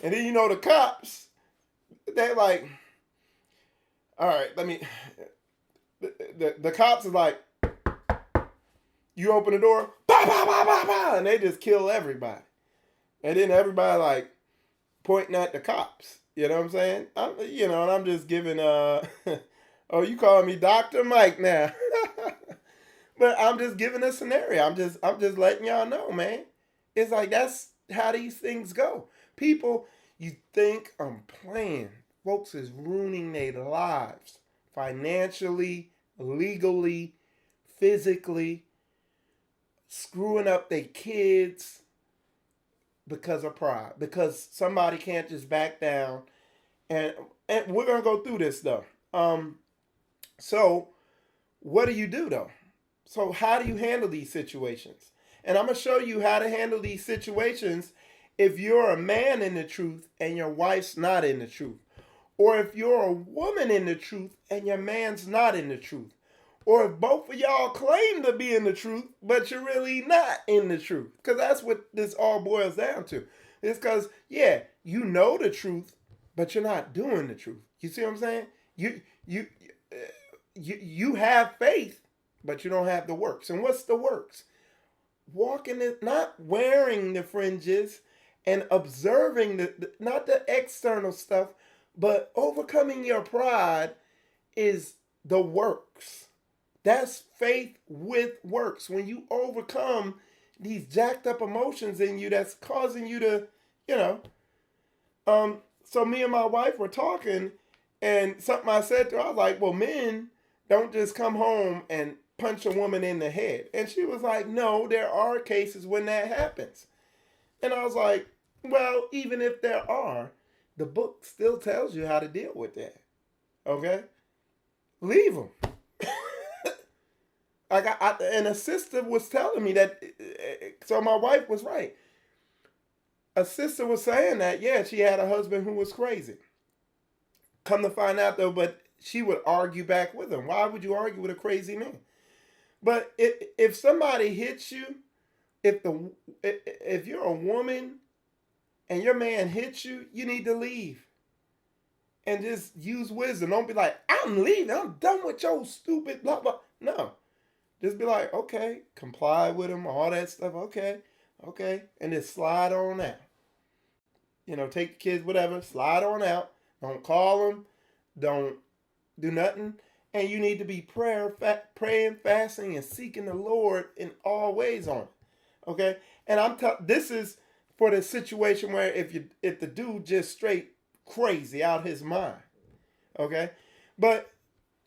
A: And then, the cops, they're like, all right, the cops is like, you open the door, bah, bah, bah, bah, bah, and they just kill everybody. And then everybody like pointing at the cops. You know what I'm saying? And I'm just giving oh, you calling me Dr. Mike now. But I'm just giving a scenario. I'm just letting y'all know, man. It's like that's how these things go. People, you think I'm playing. Folks is ruining their lives financially, legally, physically, screwing up their kids because of pride. Because somebody can't just back down. And we're gonna go through this though. So what do you do though? So how do you handle these situations? And I'm going to show you how to handle these situations if you're a man in the truth and your wife's not in the truth. Or if you're a woman in the truth and your man's not in the truth. Or if both of y'all claim to be in the truth, but you're really not in the truth. Because that's what this all boils down to. It's because, yeah, you know the truth, but you're not doing the truth. You see what I'm saying? You have faith, but you don't have the works. And what's the works? Walking it, not wearing the fringes and observing not the external stuff, but overcoming your pride is the works. That's faith with works. When you overcome these jacked up emotions in you that's causing you to, so me and my wife were talking, and something I said to her, I was like, well, men don't just come home and punch a woman in the head. And she was like, no, there are cases when that happens. And I was like, well, even if there are, the book still tells you how to deal with that. Okay? Leave them. And a sister was telling me that, so my wife was right. A sister was saying that, yeah, she had a husband who was crazy. Come to find out though, but she would argue back with him. Why would you argue with a crazy man? But if somebody hits you, if you're a woman and your man hits you, you need to leave. And just use wisdom. Don't be like, I'm leaving. I'm done with your stupid blah, blah. No. Just be like, okay, comply with him, all that stuff. Okay. And just slide on out. Take the kids, whatever, slide on out. Don't call them. Don't do nothing. And you need to be praying, fasting, and seeking the Lord in all ways on it. Okay? And this is for the situation where if the dude just straight crazy out his mind. Okay? But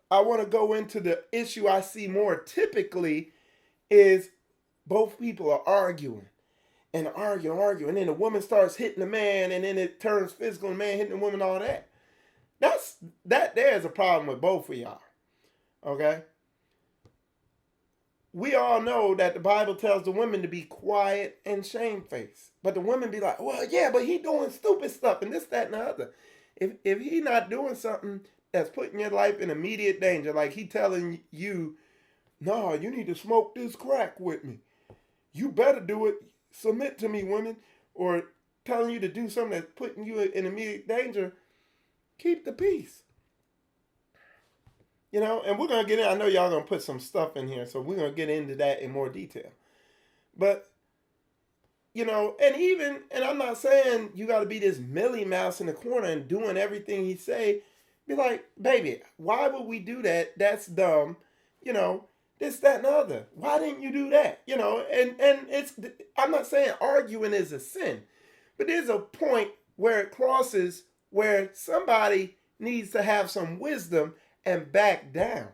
A: I want to go into the issue I see more typically is both people are arguing. And arguing. And then the woman starts hitting the man, and then it turns physical, and the man hitting the woman, all that. There's a problem with both of y'all. Okay? We all know that the Bible tells the women to be quiet and shamefaced. But the women be like, well, yeah, but he doing stupid stuff and this, that, and the other. If he not doing something that's putting your life in immediate danger, like he telling you, no, you need to smoke this crack with me. You better do it. Submit to me, women. Or telling you to do something that's putting you in immediate danger, keep the peace. And we're going to get in. I know y'all going to put some stuff in here, so we're going to get into that in more detail. But, and I'm not saying you got to be this Millie Mouse in the corner and doing everything he say. Be like, baby, why would we do that? That's dumb. This, that, and the other. Why didn't you do that? And I'm not saying arguing is a sin, but there's a point where it crosses where somebody needs to have some wisdom and back down.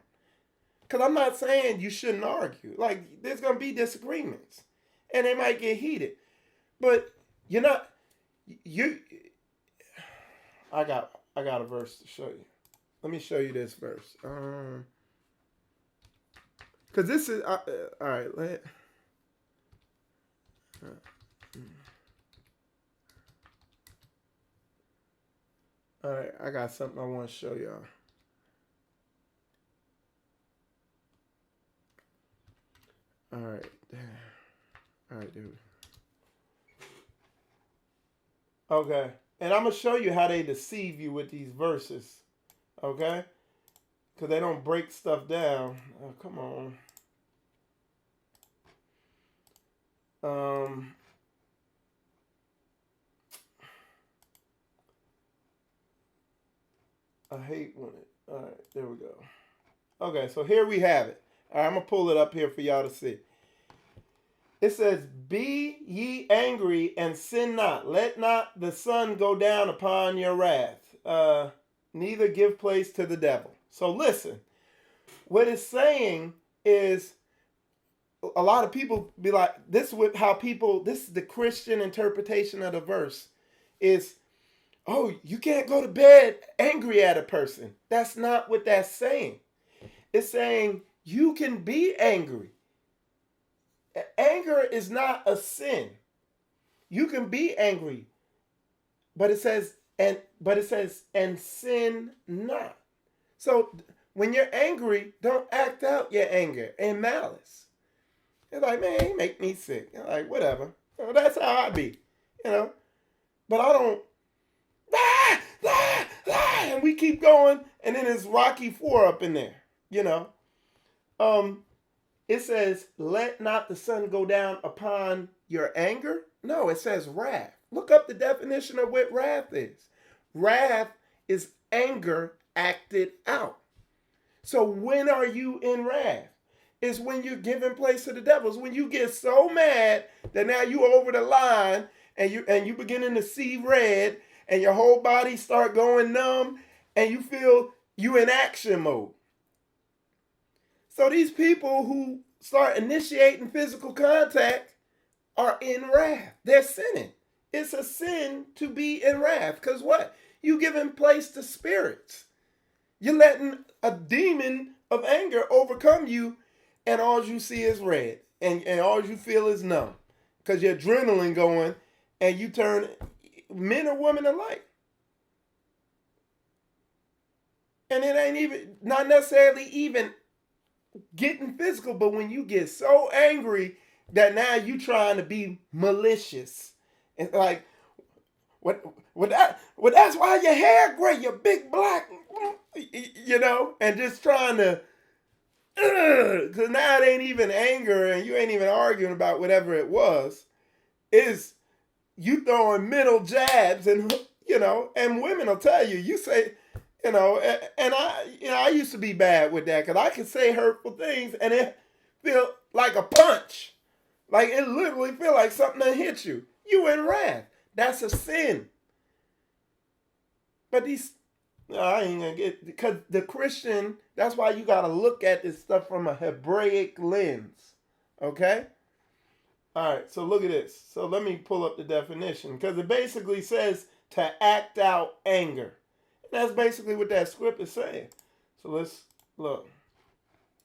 A: Because I'm not saying you shouldn't argue. Like, there's going to be disagreements. And they might get heated. But you're not... I got a verse to show you. Let me show you this verse. Because this is... all right, all right, I got something I want to show y'all. All right, dude. Okay, and I'm gonna show you how they deceive you with these verses. Okay, because they don't break stuff down. Oh, come on. I hate when it. All right, there we go. Okay, so here we have it. All right, I'm going to pull it up here for y'all to see. It says, be ye angry and sin not. Let not the sun go down upon your wrath. Neither give place to the devil. So listen, what it's saying is, a lot of people be like, this is the Christian interpretation of the verse is, oh, you can't go to bed angry at a person. That's not what that's saying. It's saying you can be angry. Anger is not a sin. You can be angry, but it says and sin not. So when you're angry, don't act out your anger and malice. It's like, man, he make me sick. You're like, whatever. Well, that's how I be, But I don't. And we keep going, and then it's Rocky 4 up in there, It says, let not the sun go down upon your anger. No, it says wrath. Look up the definition of what wrath is. Wrath is anger acted out. So when are you in wrath? It's when you're giving place to the devil. It's when you get so mad that now you over the line and you beginning to see red and your whole body start going numb and you feel you in action mode. So these people who start initiating physical contact are in wrath. They're sinning. It's a sin to be in wrath. Because what? You giving place to spirits. You're letting a demon of anger overcome you, and all you see is red. And all you feel is numb. Because your adrenaline going, and you turn men or women alike. And it ain't even, not necessarily even getting physical, but when you get so angry that now you trying to be malicious. And like, that's why your hair gray, your big black, and just trying to, because now it ain't even anger and you ain't even arguing about whatever it was. Is you throwing mental jabs and, and women will tell you, you say, and I used to be bad with that because I could say hurtful things and it feel like a punch. Like it literally feel like something that hit you. You in wrath. That's a sin. But I ain't gonna get, because the Christian, that's why you gotta look at this stuff from a Hebraic lens. Okay? All right, so look at this. So let me pull up the definition because it basically says to act out anger. That's basically what that script is saying. So let's look.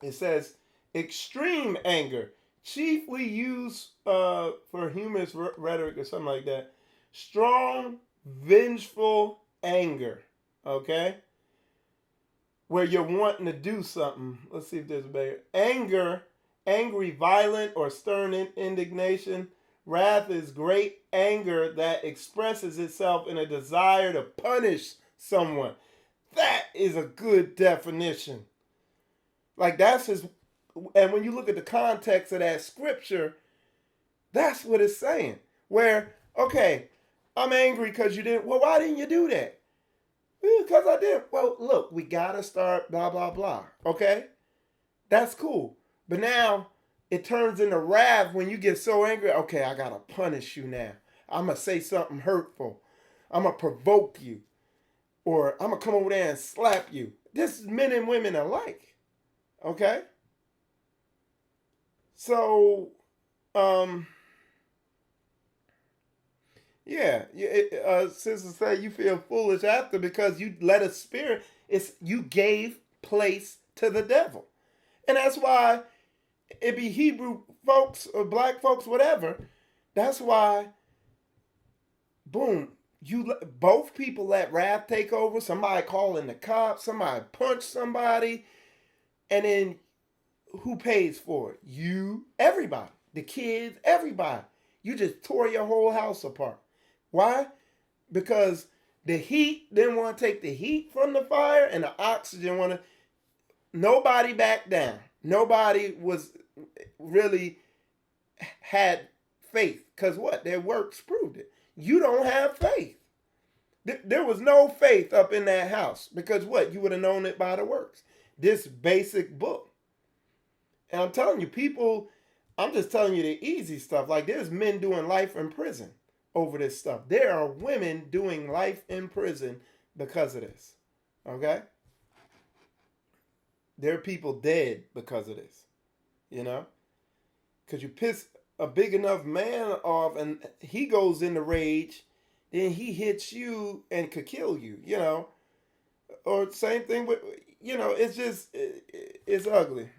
A: It says extreme anger, chiefly used for humorous rhetoric or something like that. Strong, vengeful anger. Okay? Where you're wanting to do something. Let's see if there's a better. Anger, angry, violent, or stern indignation. Wrath is great anger that expresses itself in a desire to punish someone. That is a good definition. Like that's his, and when you look at the context of that scripture, that's what it's saying. Where, okay, I'm angry because you didn't, well, why didn't you do that? Because I did. Well, look, we gotta start blah, blah, blah. Okay? That's cool. But now it turns into wrath when you get so angry. Okay, I gotta punish you now. I'm gonna say something hurtful. I'm gonna provoke you. Or I'm going to come over there and slap you. This is men and women alike. Okay? So, sisters say you feel foolish after because you let a spirit, you gave place to the devil. And that's why it be Hebrew folks or black folks, whatever. That's why, boom. Both people let wrath take over. Somebody calling the cops. Somebody punch somebody. And then who pays for it? You. Everybody. The kids. Everybody. You just tore your whole house apart. Why? Because the heat didn't want to take the heat from the fire and the oxygen wanted. Nobody backed down. Nobody was really had faith. Because what? Their works proved it. You don't have faith. There was no faith up in that house because what? You would have known it by the works. This basic book. And I'm telling you, people, I'm just telling you the easy stuff. Like there's men doing life in prison over this stuff. There are women doing life in prison because of this. Okay? There are people dead because of this. You know? Because you piss a big enough man off and he goes into rage, then he hits you and could kill you, you know? Or same thing with, you know, it's just, it's ugly.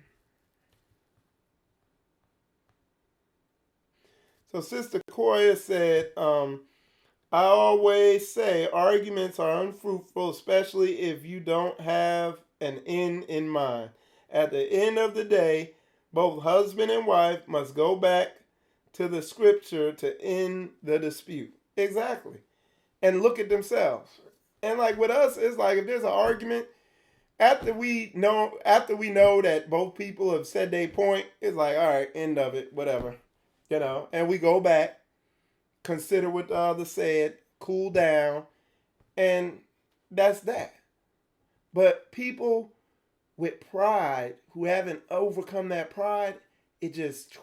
A: So Sister Koya said, I always say arguments are unfruitful, especially if you don't have an end in mind. At the end of the day, both husband and wife must go back to the scripture to end the dispute. Exactly. And look at themselves. And like with us, it's like if there's an argument, after we know that both people have said their point, it's like, all right, end of it, whatever. You know, and we go back, consider what the other said, cool down, and that's that. But people with pride who haven't overcome that pride, it just,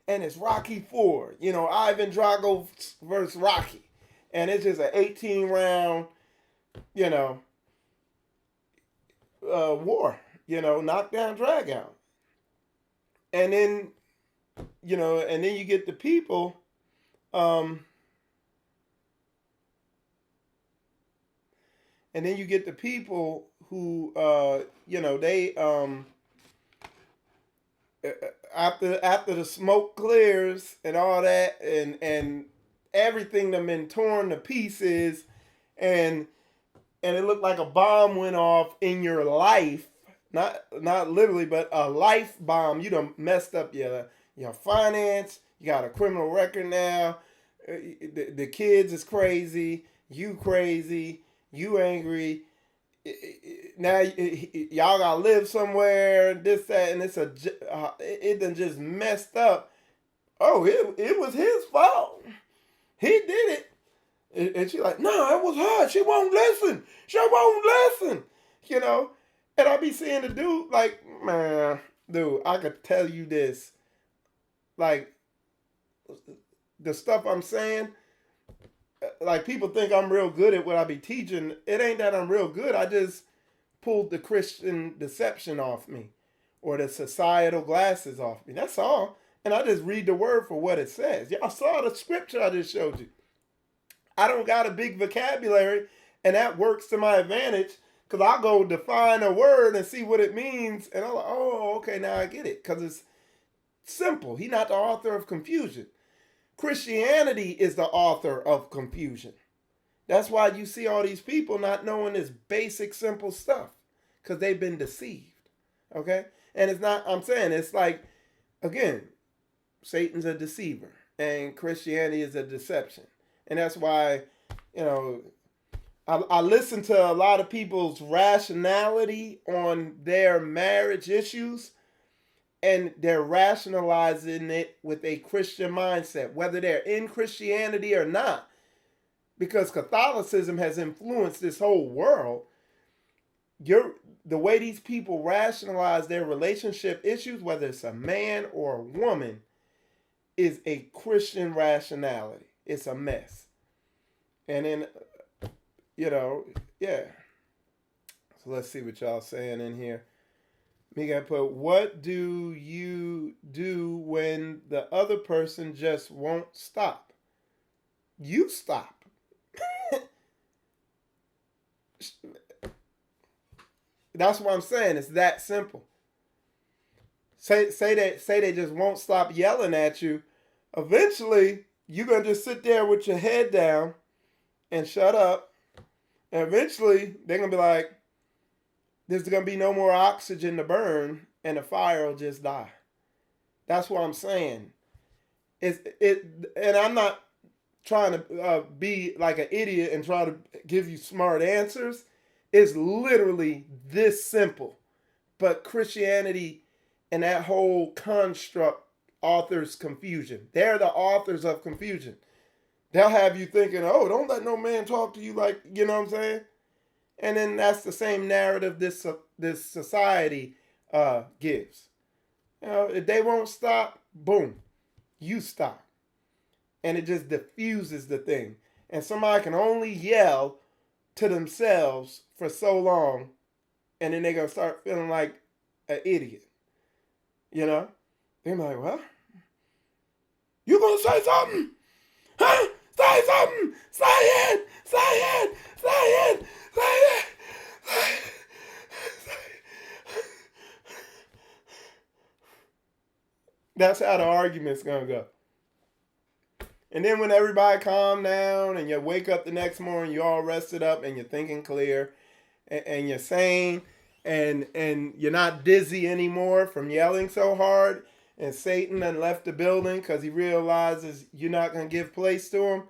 A: and it's Rocky 4, you know, Ivan Drago versus Rocky. And it's just an 18-round, you know, war, you know, knockdown, drag out. And then, you know, and then you get the people, and then you get the people who, you know, they, after the smoke clears and all that, and everything that been torn to pieces, and it looked like a bomb went off in your life. Not literally, but a life bomb. You done messed up your finance. You got a criminal record now. The kids is crazy. You crazy. You angry. Now y'all gotta live somewhere. This, that, and it done just messed up. Oh, it was his fault. He did it. And she like, no, it was her. She won't listen. She won't listen. You know. And I be seeing the dude like, man, dude, I could tell you this. Like, the stuff I'm saying, like people think I'm real good at what I be teaching. It ain't that I'm real good. I just pulled the Christian deception off me or the societal glasses off me. That's all. And I just read the word for what it says. Y'all saw the scripture I just showed you. I don't got a big vocabulary, and that works to my advantage. Because I'll go define a word and see what it means. And I'm like, oh, okay, now I get it. Because it's simple. He's not the author of confusion. Christianity is the author of confusion. That's why you see all these people not knowing this basic, simple stuff. Because they've been deceived. Okay? And it's not, I'm saying, it's like, again, Satan's a deceiver. And Christianity is a deception. And that's why, you know, I listen to a lot of people's rationality on their marriage issues, and they're rationalizing it with a Christian mindset, whether they're in Christianity or not, because Catholicism has influenced this whole world. The way these people rationalize their relationship issues, whether it's a man or a woman, is a Christian rationality. It's a mess. And then, you know, yeah. So let's see what y'all saying in here. Me got put, what do you do when the other person just won't stop? You stop. That's what I'm saying. It's that simple. Say they just won't stop yelling at you. Eventually, you're gonna just sit there with your head down and shut up. And eventually, they're going to be like, there's going to be no more oxygen to burn, and the fire will just die. That's what I'm saying. And I'm not trying to be like an idiot and try to give you smart answers. It's literally this simple. But Christianity and that whole construct authors confusion. They're the authors of confusion. They'll have you thinking, oh, don't let no man talk to you like, you know what I'm saying? And then that's the same narrative this society gives. You know, if they won't stop, boom, you stop. And it just diffuses the thing. And somebody can only yell to themselves for so long, and then they're going to start feeling like an idiot. You know? They're like, well, you going to say something? Huh? Say something! Say it! Say it! Say it! Say it! Say it! That's how the argument's going to go. And then when everybody calm down and you wake up the next morning, you're all rested up and you're thinking clear and you're sane and you're not dizzy anymore from yelling so hard, and Satan done left the building because he realizes you're not going to give place to him,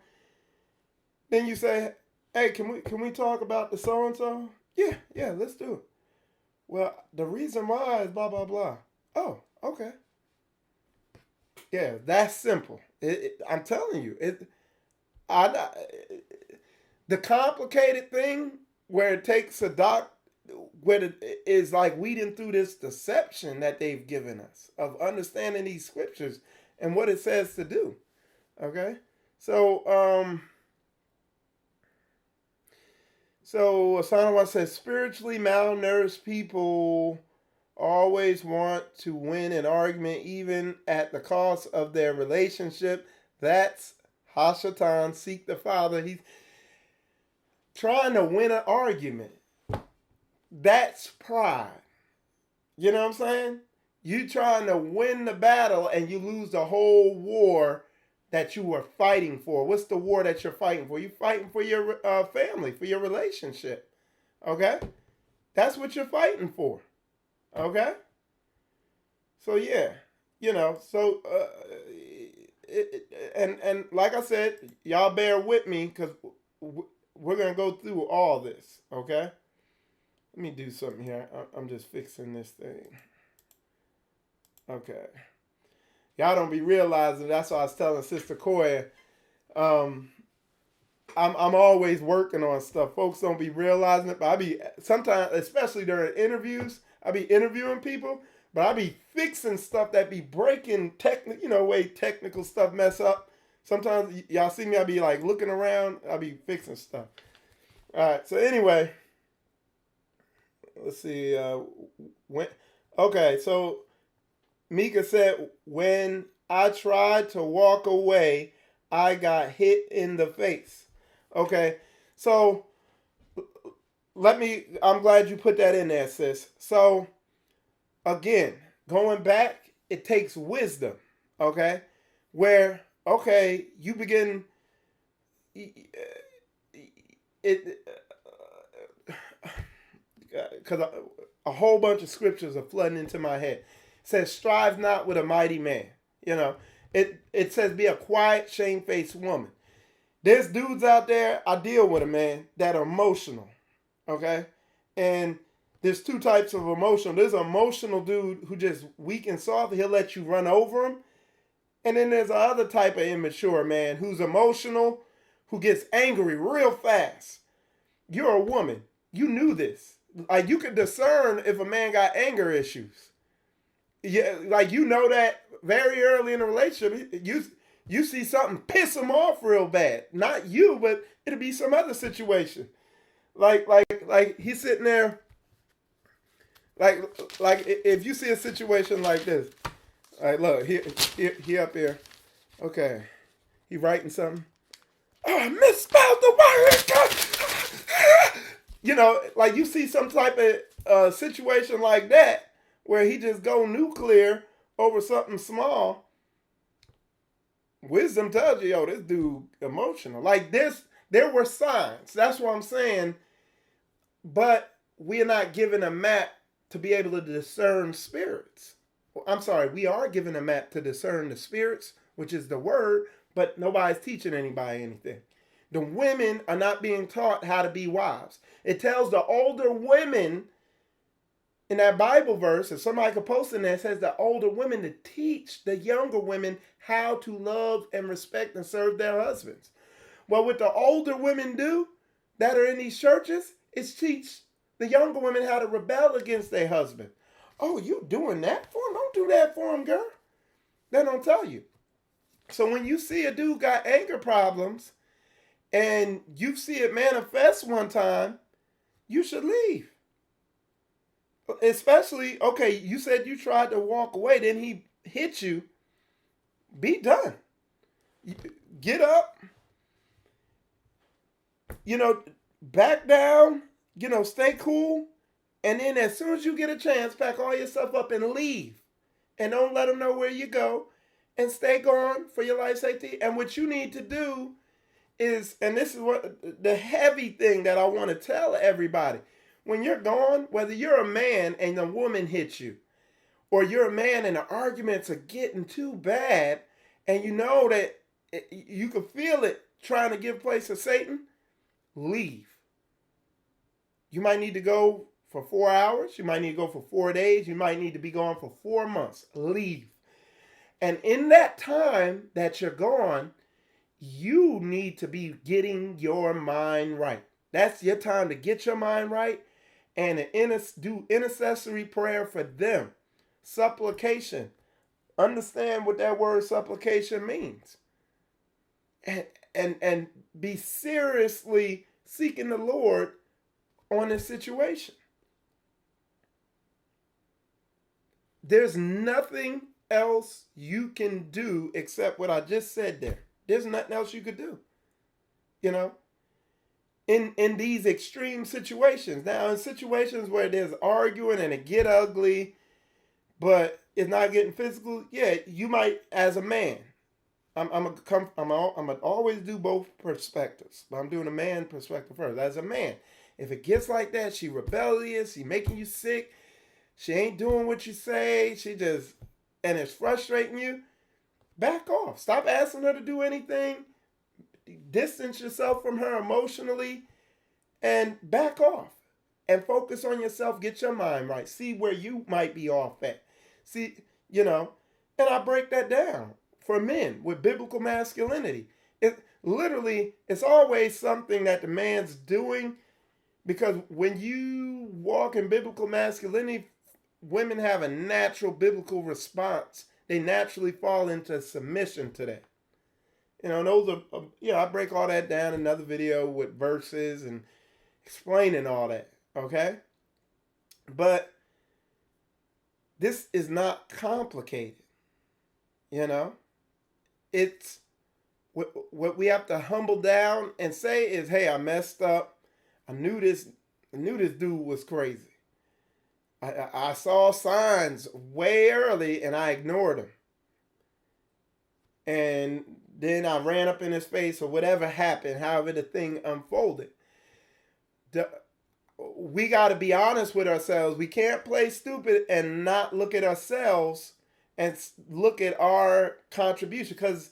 A: then you say, hey, can we talk about the so-and-so? Yeah, let's do it. Well, the reason why is blah, blah, blah. Oh, okay. Yeah, that's simple. I'm telling you, the complicated thing where it takes where it is like weeding through this deception that they've given us of understanding these scriptures and what it says to do. Okay, so Asana says spiritually malnourished people always want to win an argument even at the cost of their relationship. That's Hashatan, seek the Father. He's trying to win an argument. That's pride. You know what I'm saying? You trying to win the battle and you lose the whole war that you were fighting for. What's the war that you're fighting for? You're fighting for your family, for your relationship. Okay? That's what you're fighting for. Okay? So yeah, and like I said, y'all bear with me because we're going to go through all this, okay? Let me do something here. I'm just fixing this thing. Okay. Y'all don't be realizing, that's why I was telling Sister Koya, I'm always working on stuff. Folks don't be realizing it, but I be sometimes, especially during interviews, I be interviewing people, but I be fixing stuff that be breaking way technical stuff mess up. Sometimes y'all see me, I be like looking around, I be fixing stuff. All right, so anyway, let's see. So Mika said, when I tried to walk away, I got hit in the face. Okay, so I'm glad you put that in there, sis. So, again, going back, it takes wisdom, okay? Where, okay, you begin, because a whole bunch of scriptures are flooding into my head. It says, strive not with a mighty man. You know, it says, be a quiet, shamefaced woman. There's dudes out there, I deal with them, man, that are emotional. Okay? And there's two types of emotional. There's an emotional dude who just weak and soft. He'll let you run over him. And then there's another type of immature man who's emotional, who gets angry real fast. You're a woman. You knew this. Like, you could discern if a man got anger issues. Yeah, like, you know that very early in a relationship. You see something piss him off real bad. Not you, but it'll be some other situation. Like he's sitting there. Like if you see a situation like this, like look, he up here. Okay, he writing something. Oh, I misspelled the word. You know, like you see some type of situation like that where he just go nuclear over something small. Wisdom tells you, yo, this dude emotional. Like this, there were signs. That's what I'm saying. But we're not given a map to be able to discern spirits. I'm sorry, we are given a map to discern the spirits, which is the word, but nobody's teaching anybody anything. The women are not being taught how to be wives. It tells the older women in that Bible verse, if somebody could post in there, it says the older women to teach the younger women how to love and respect and serve their husbands. Well, what the older women do that are in these churches is teach the younger women how to rebel against their husband. Oh, you doing that for him? Don't do that for him, girl. They don't tell you. So when you see a dude got anger problems and you see it manifest one time, you should leave. Especially, okay, you said you tried to walk away, then he hit you. Be done. Get up. Back down. Stay cool. And then as soon as you get a chance, pack all your stuff up and leave. And don't let them know where you go. And stay gone for your life safety. And what you need to do is, and this is what the heavy thing that I want to tell everybody. When you're gone, whether you're a man and a woman hits you, or you're a man and the arguments are getting too bad, and you know that you can feel it trying to give place to Satan, leave. You might need to go for 4 hours. You might need to go for 4 days. You might need to be gone for 4 months. Leave. And in that time that you're gone, you need to be getting your mind right. That's your time to get your mind right and do intercessory prayer for them. Supplication. Understand what that word supplication means. And be seriously seeking the Lord on this situation. There's nothing else you can do except what I just said there. There's nothing else you could do. In these extreme situations. Now, in situations where there's arguing and it get ugly, but it's not getting physical, yeah, you might, as a man, I'm gonna always do both perspectives, but I'm doing a man perspective first. As a man, if it gets like that, she rebellious, she making you sick, she ain't doing what you say, and it's frustrating you, back off. Stop asking her to do anything. Distance yourself from her emotionally and back off and focus on yourself. Get your mind right. See where you might be off at. See, and I break that down for men with biblical masculinity. It's always something that the man's doing, because when you walk in biblical masculinity, women have a natural biblical response. They naturally fall into submission to that. Those are, I break all that down in another video with verses and explaining all that, okay? But this is not complicated, It's, what we have to humble down and say is, hey, I messed up. I knew this dude was crazy. I saw signs way early and I ignored them. And then I ran up in his face, or whatever happened, however the thing unfolded. We got to be honest with ourselves. We can't play stupid and not look at ourselves and look at our contribution, because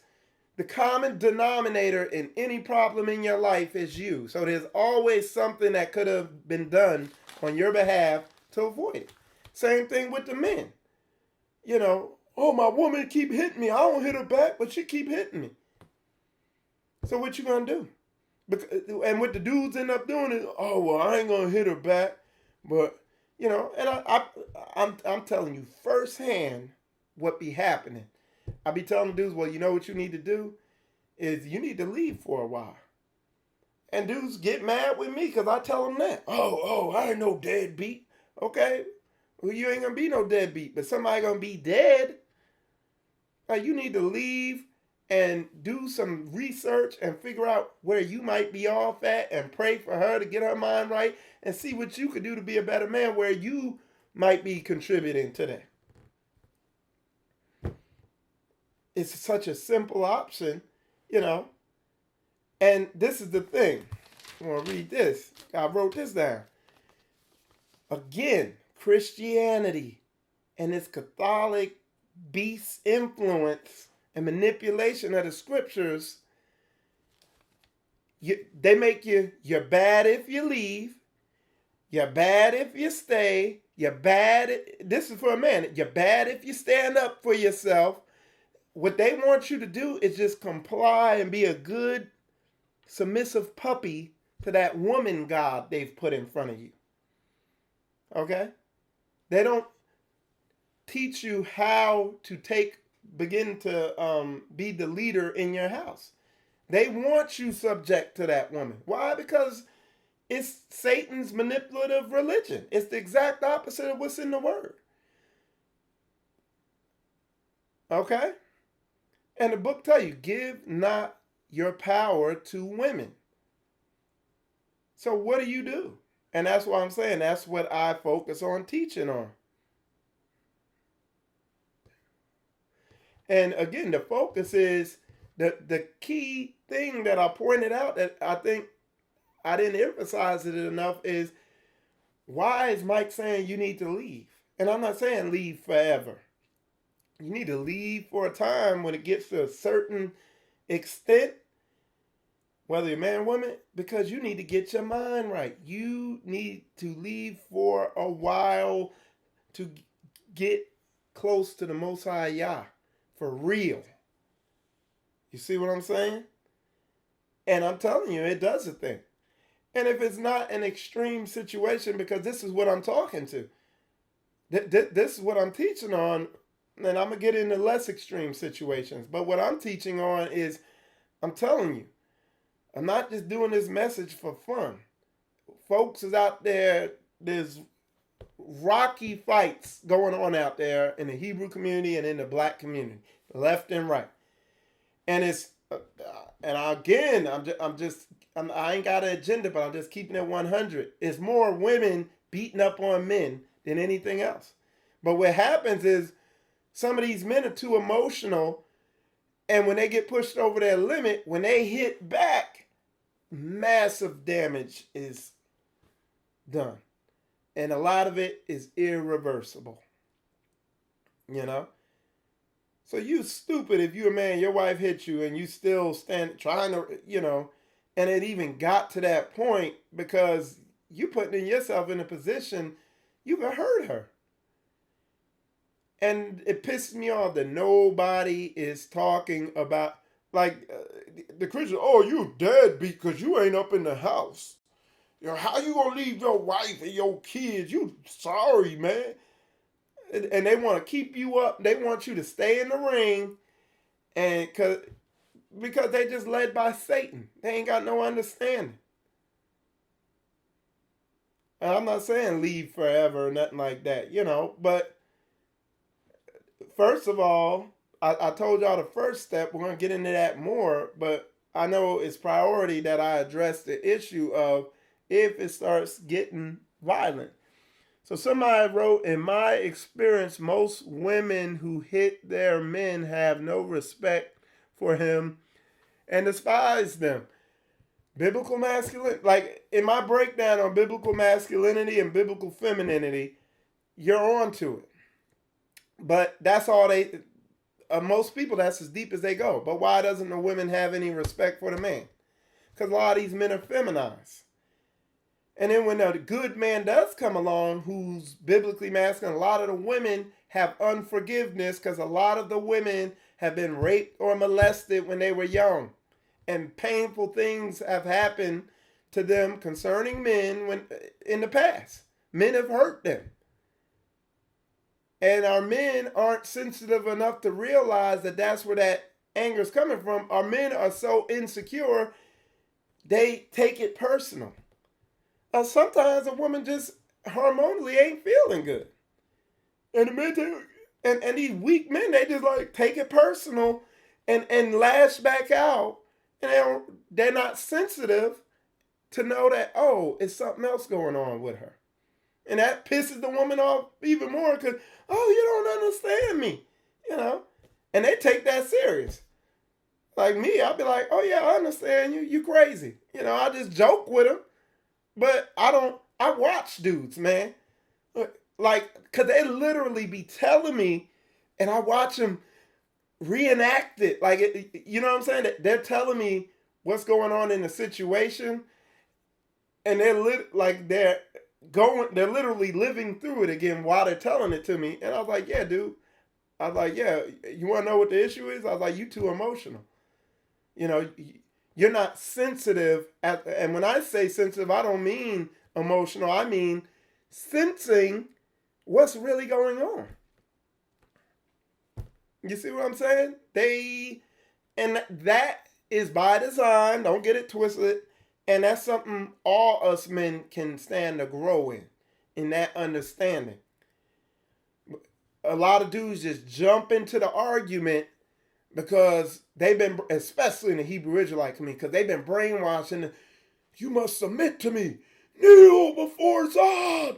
A: the common denominator in any problem in your life is you. So there's always something that could have been done on your behalf to avoid it. Same thing with the men. Oh, my woman keep hitting me. I don't hit her back, but she keep hitting me. So what you gonna do? And what the dudes end up doing is, oh, well, I ain't gonna hit her back, but and I'm telling you firsthand what be happening. I be telling the dudes, well, what you need to do is you need to leave for a while. And dudes get mad with me because I tell them that. Oh, I ain't no deadbeat. Okay, well, you ain't gonna be no deadbeat, but somebody gonna be dead. You need to leave and do some research and figure out where you might be off at and pray for her to get her mind right and see what you could do to be a better man where you might be contributing to that. It's such a simple option, And this is the thing. I'm going to read this. I wrote this down. Again, Christianity and its Catholic beast influence and manipulation of the scriptures, they make you're bad if you leave, you're bad if you stay, you're bad, this is for a man, you're bad if you stand up for yourself. What they want you to do is just comply and be a good submissive puppy to that woman God they've put in front of you. Okay? They don't teach you how to begin to be the leader in your house. They want you subject to that woman. Why? Because it's Satan's manipulative religion. It's the exact opposite of what's in the word. Okay? And the book tells you, give not your power to women. So what do? And that's what I'm saying. That's what I focus on teaching on. And again, the focus is the key thing that I pointed out that I think I didn't emphasize it enough is, why is Mike saying you need to leave? And I'm not saying leave forever. You need to leave for a time when it gets to a certain extent, whether you're man or woman, because you need to get your mind right. You need to leave for a while to get close to the Most High Yah, for real. You see what I'm saying? And I'm telling you, it does a thing. And if it's not an extreme situation, because this is what I'm talking to, this is what I'm teaching on, and I'm going to get into less extreme situations. But what I'm teaching on is, I'm telling you, I'm not just doing this message for fun. Folks is out there, there's rocky fights going on out there in the Hebrew community and in the black community, left and right. And it's, and again, I ain't got an agenda, but I'm just keeping it 100. It's more women beating up on men than anything else. But what happens is, some of these men are too emotional, and when they get pushed over their limit, when they hit back, massive damage is done. And a lot of it is irreversible. You know? So you stupid if you a man, your wife hit you, and you still stand trying to, and it even got to that point because you putting yourself in a position you could hurt her. And it pisses me off that nobody is talking about, the Christian, oh, you dead because you ain't up in the house. How you gonna leave your wife and your kids? You sorry, man. And they want to keep you up. They want you to stay in the ring, and because they just led by Satan. They ain't got no understanding. And I'm not saying leave forever or nothing like that, but first of all, I told y'all the first step. We're going to get into that more, but I know it's priority that I address the issue of if it starts getting violent. So somebody wrote, in my experience, most women who hit their men have no respect for him and despise them. Biblical masculinity, like in my breakdown on biblical masculinity and biblical femininity, you're on to it. But that's all most people, that's as deep as they go. But why doesn't the women have any respect for the man? Because a lot of these men are feminized. And then when a good man does come along who's biblically masculine, a lot of the women have unforgiveness because a lot of the women have been raped or molested when they were young. And painful things have happened to them concerning men in the past. Men have hurt them. And our men aren't sensitive enough to realize that that's where that anger is coming from. Our men are so insecure, they take it personal. Sometimes a woman just hormonally ain't feeling good. And the men and these weak men, they just take it personal and lash back out. And they're not sensitive to know that, oh, it's something else going on with her. And that pisses the woman off even more because, oh, you don't understand me, And they take that serious. Like me, I'll be like, oh, yeah, I understand you. You crazy. I just joke with them. But I watch dudes, man. Because they literally be telling me, and I watch them reenact it. You know what I'm saying? They're telling me what's going on in the situation. And they're literally living through it again while they're telling it to me. And I was like, yeah, dude. I was like, yeah, you want to know what the issue is? I was like, you too emotional. You're not sensitive. And when I say sensitive, I don't mean emotional. I mean sensing what's really going on. You see what I'm saying? And that is by design. Don't get it twisted. And that's something all us men can stand to grow in that understanding. A lot of dudes just jump into the argument because they've been, especially in the Hebrew Israelite community, because they've been brainwashing. You must submit to me. Kneel before God.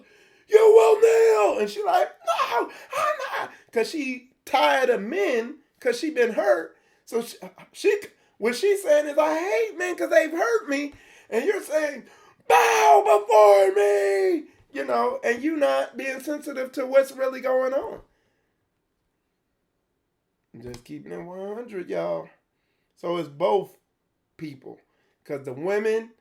A: You will kneel. And she's like, no, I'm not. Because she tired of men because she been hurt. So she what she's saying is, I hate men because they've hurt me. And you're saying, bow before me. You know, and you not being sensitive to what's really going on. Just keeping it 100, y'all. So it's both people. Because the women,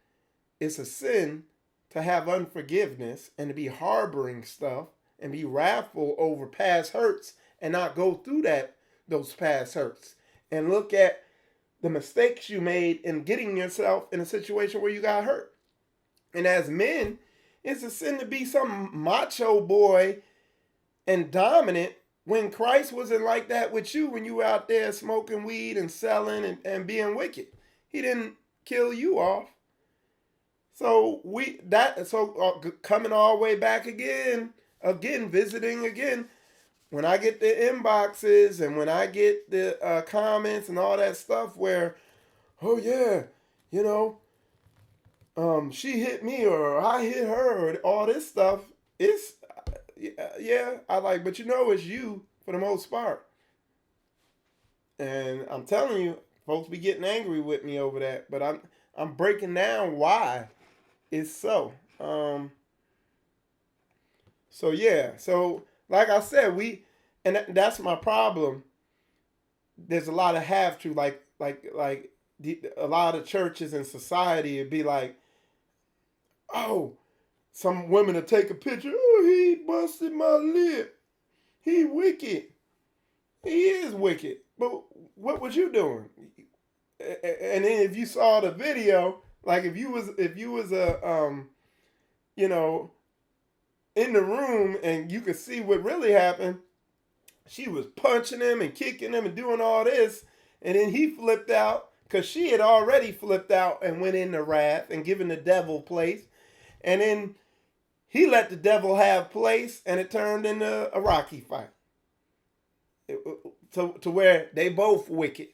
A: it's a sin to have unforgiveness and to be harboring stuff and be wrathful over past hurts and not go through those past hurts. And look at the mistakes you made in getting yourself in a situation where you got hurt. And as men, it's a sin to be some macho boy and dominant when Christ wasn't like that with you when you were out there smoking weed and selling and being wicked. He didn't kill you off. So coming all the way back again, visiting again, when I get the inboxes and when I get the comments and all that stuff where, oh yeah, you know, she hit me or I hit her or all this stuff, it's, yeah, I like, but you know it's you for the most part. And I'm telling you, folks be getting angry with me over that, but I'm breaking down why it's so. So yeah, so like I said, that's my problem. There's a lot of have-to, like a lot of churches and society would be like, oh, some women will take a picture. Oh, he busted my lip. He wicked. He is wicked. But what was you doing? And then if you saw the video, like if you was you know, in the room and you could see what really happened, she was punching him and kicking him and doing all this, and then he flipped out because she had already flipped out and went into wrath and given the devil place, and then he let the devil have place, and it turned into a Rocky fight. To where they both wicked.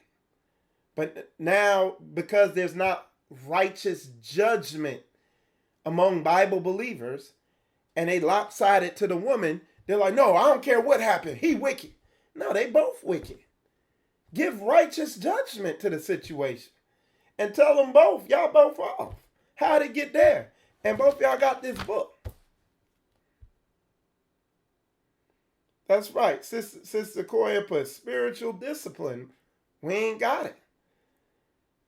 A: But now, because there's not righteous judgment among Bible believers, and they lopsided to the woman, they're like, no, I don't care what happened. He wicked. No, they both wicked. Give righteous judgment to the situation. And tell them both, y'all both off. How'd it get there? And both y'all got this book. That's right. Sister Koya put spiritual discipline. We ain't got it.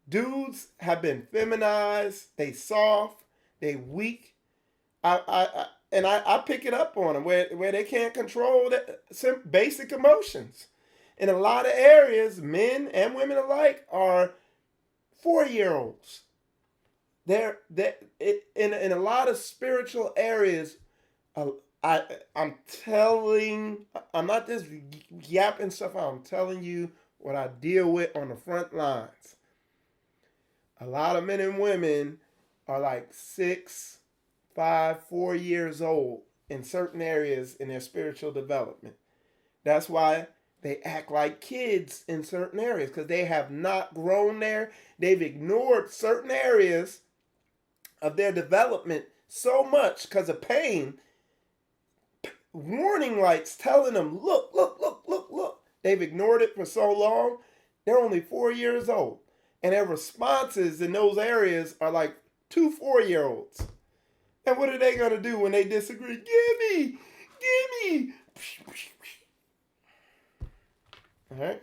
A: Dudes have been feminized. They soft. They weak. I pick it up on them where they can't control some basic emotions. In a lot of areas, men and women alike are 4-year-olds. They're in a lot of spiritual areas. I'm not just yapping stuff out. I'm telling you what I deal with on the front lines. A lot of men and women are like 6, 5, 4 years old in certain areas in their spiritual development. That's why they act like kids in certain areas, because they have not grown there. They've ignored certain areas of their development so much because of pain. Warning lights telling them, look. They've ignored it for so long. They're only 4 years old. And their responses in those areas are like 2 4-year-olds. And what are they going to do when they disagree? Give me. All right.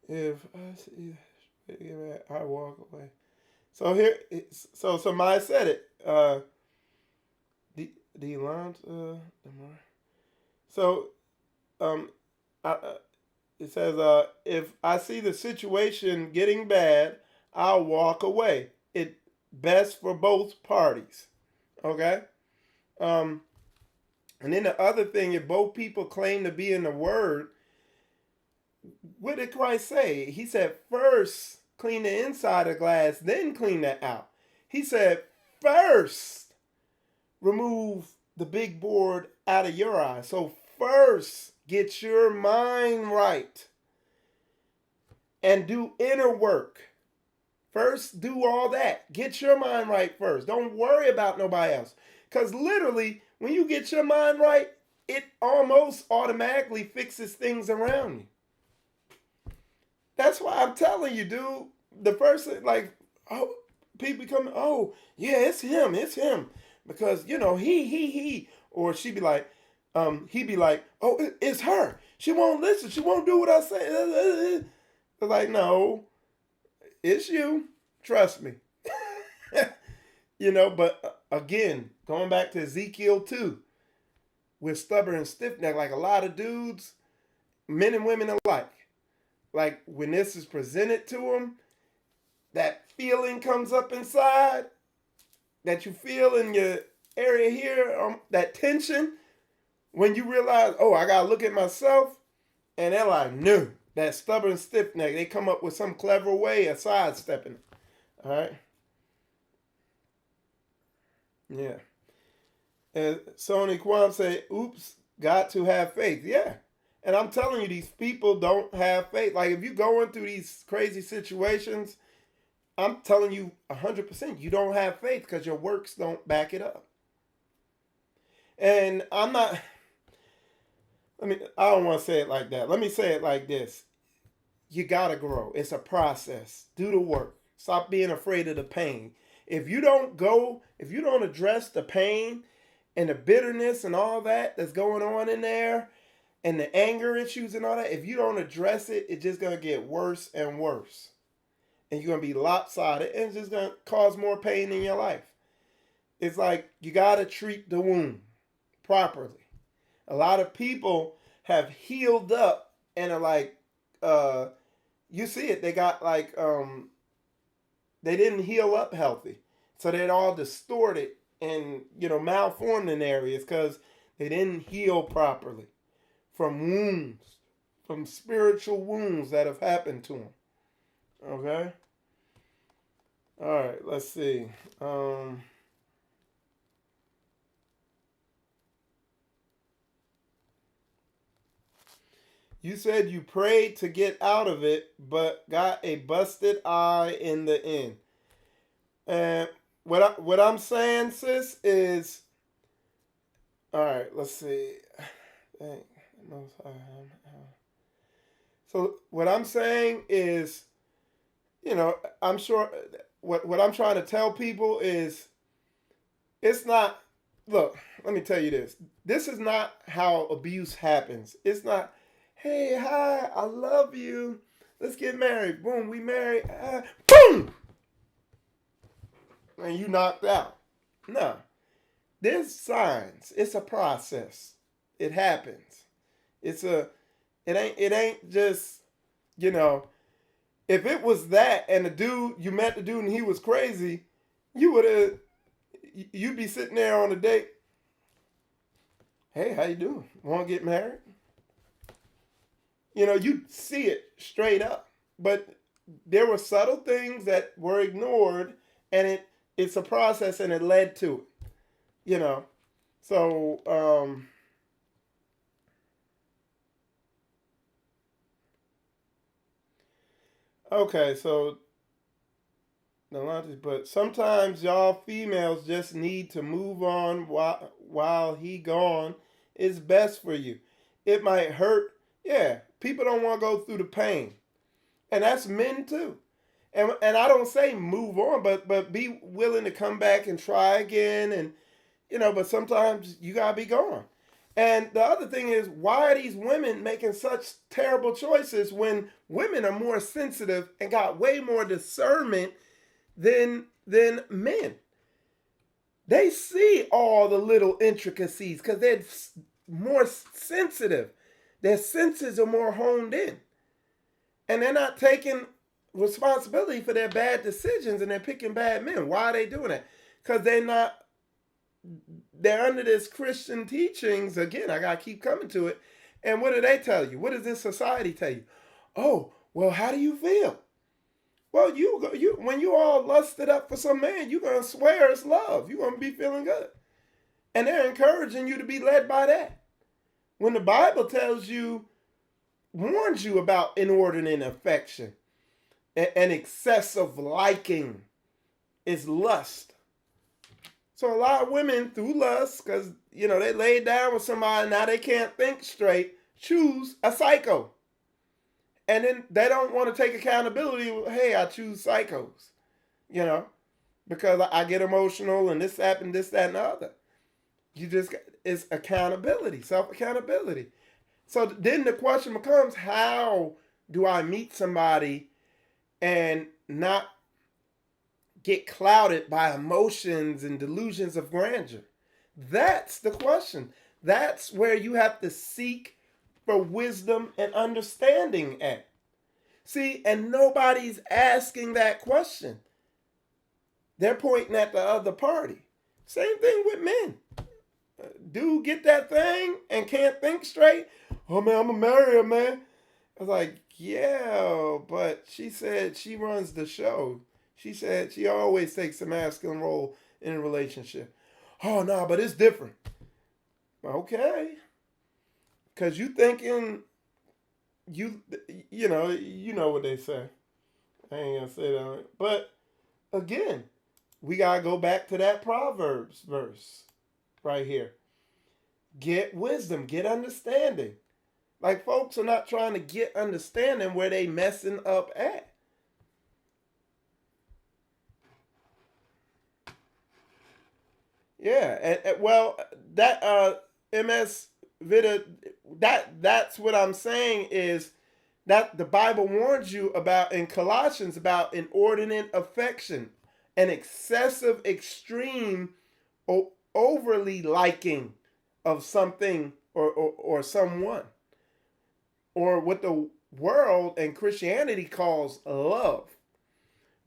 A: If I see, I walk away. So somebody said it. The lines. So, it says, if I see the situation getting bad, I'll walk away. It best for both parties. Okay? And then the other thing, if both people claim to be in the word, what did Christ say? He said, first clean the inside of the glass, then clean that out. He said, first remove the big board out of your eye. So first get your mind right and do inner work. First do all that. Get your mind right first. Don't worry about nobody else. Because literally, when you get your mind right, it almost automatically fixes things around you. That's why I'm telling you, dude. The first, like, oh, people come, oh, yeah, it's him. Because, you know, he. Or she'd be like, he'd be like, oh, it's her. She won't listen. She won't do what I say. It's like, no, it's you. Trust me. You know, but again, going back to Ezekiel 2, we're stubborn and stiff-necked, like a lot of dudes, men and women alike. Like when this is presented to them, that feeling comes up inside that you feel in your area here, that tension, when you realize, oh, I got to look at myself, and they're like, no, that stubborn stiff neck, they come up with some clever way of sidestepping. All right? Yeah. And Sony Kwan say, oops, got to have faith. Yeah. And I'm telling you, these people don't have faith. Like, if you're going through these crazy situations, I'm telling you 100%, you don't have faith because your works don't back it up. And I don't want to say it like that. Let me say it like this. You got to grow. It's a process. Do the work. Stop being afraid of the pain. If you don't address the pain and the bitterness and all that that's going on in there, and the anger issues and all that, if you don't address it, it's just going to get worse and worse. And you're going to be lopsided, and it's just going to cause more pain in your life. It's like you got to treat the wound properly. A lot of people have healed up and are like, you see it, they got like, they didn't heal up healthy. So they're all distorted and, malformed in areas because they didn't heal properly. From wounds, from spiritual wounds that have happened to them. Okay? All right, let's see. You said you prayed to get out of it, but got a busted eye in the end. And what I'm saying, sis, is, all right, let's see. So what I'm saying is, I'm sure what I'm trying to tell people is, it's not, look, let me tell you this. This is not how abuse happens. It's not, hey, hi, I love you. Let's get married. Boom, we married. Boom! And you knocked out. No. There's signs. It's a process. It happens. It ain't just, if it was that and you met the dude and he was crazy, you'd be sitting there on a date. Hey, how you doing? Want to get married? You see it straight up. But there were subtle things that were ignored, and it's a process, and it led to it. So, okay, so, but sometimes y'all females just need to move on while he gone. It's best for you. It might hurt. Yeah, people don't want to go through the pain. And that's men too. And I don't say move on, but be willing to come back and try again. And, but sometimes you got to be gone. And the other thing is, why are these women making such terrible choices when women are more sensitive and got way more discernment than men? They see all the little intricacies because they're more sensitive. Their senses are more honed in. And they're not taking responsibility for their bad decisions and they're picking bad men. Why are they doing that? Because they're under this Christian teachings. Again, I got to keep coming to it. And what do they tell you? What does this society tell you? Oh, well, how do you feel? Well, you when you all lusted up for some man, you're going to swear it's love. You're going to be feeling good. And they're encouraging you to be led by that. When the Bible warns you about inordinate affection and excessive liking is lust. So a lot of women, through lust, because, they laid down with somebody, now they can't think straight, choose a psycho. And then they don't want to take accountability. Hey, I choose psychos, because I get emotional and this happened, this, that, and the other. It's accountability, self-accountability. So then the question becomes, how do I meet somebody and not get clouded by emotions and delusions of grandeur? That's the question. That's where you have to seek for wisdom and understanding at. See, and nobody's asking that question. They're pointing at the other party. Same thing with men. Dude get that thing and can't think straight. Oh man, I'm gonna marry her, man. I was like, yeah, but she said she runs the show. She said she always takes a masculine role in a relationship. Oh no, but it's different. Okay. Cause you thinking you know what they say. I ain't gonna say that. But again, we gotta go back to that Proverbs verse right here. Get wisdom, get understanding. Like folks are not trying to get understanding where they messing up at. Yeah, and well, that MS Vida, that's what I'm saying is that the Bible warns you about in Colossians about inordinate affection, an excessive, extreme, overly liking of something or someone, or what the world and Christianity calls love.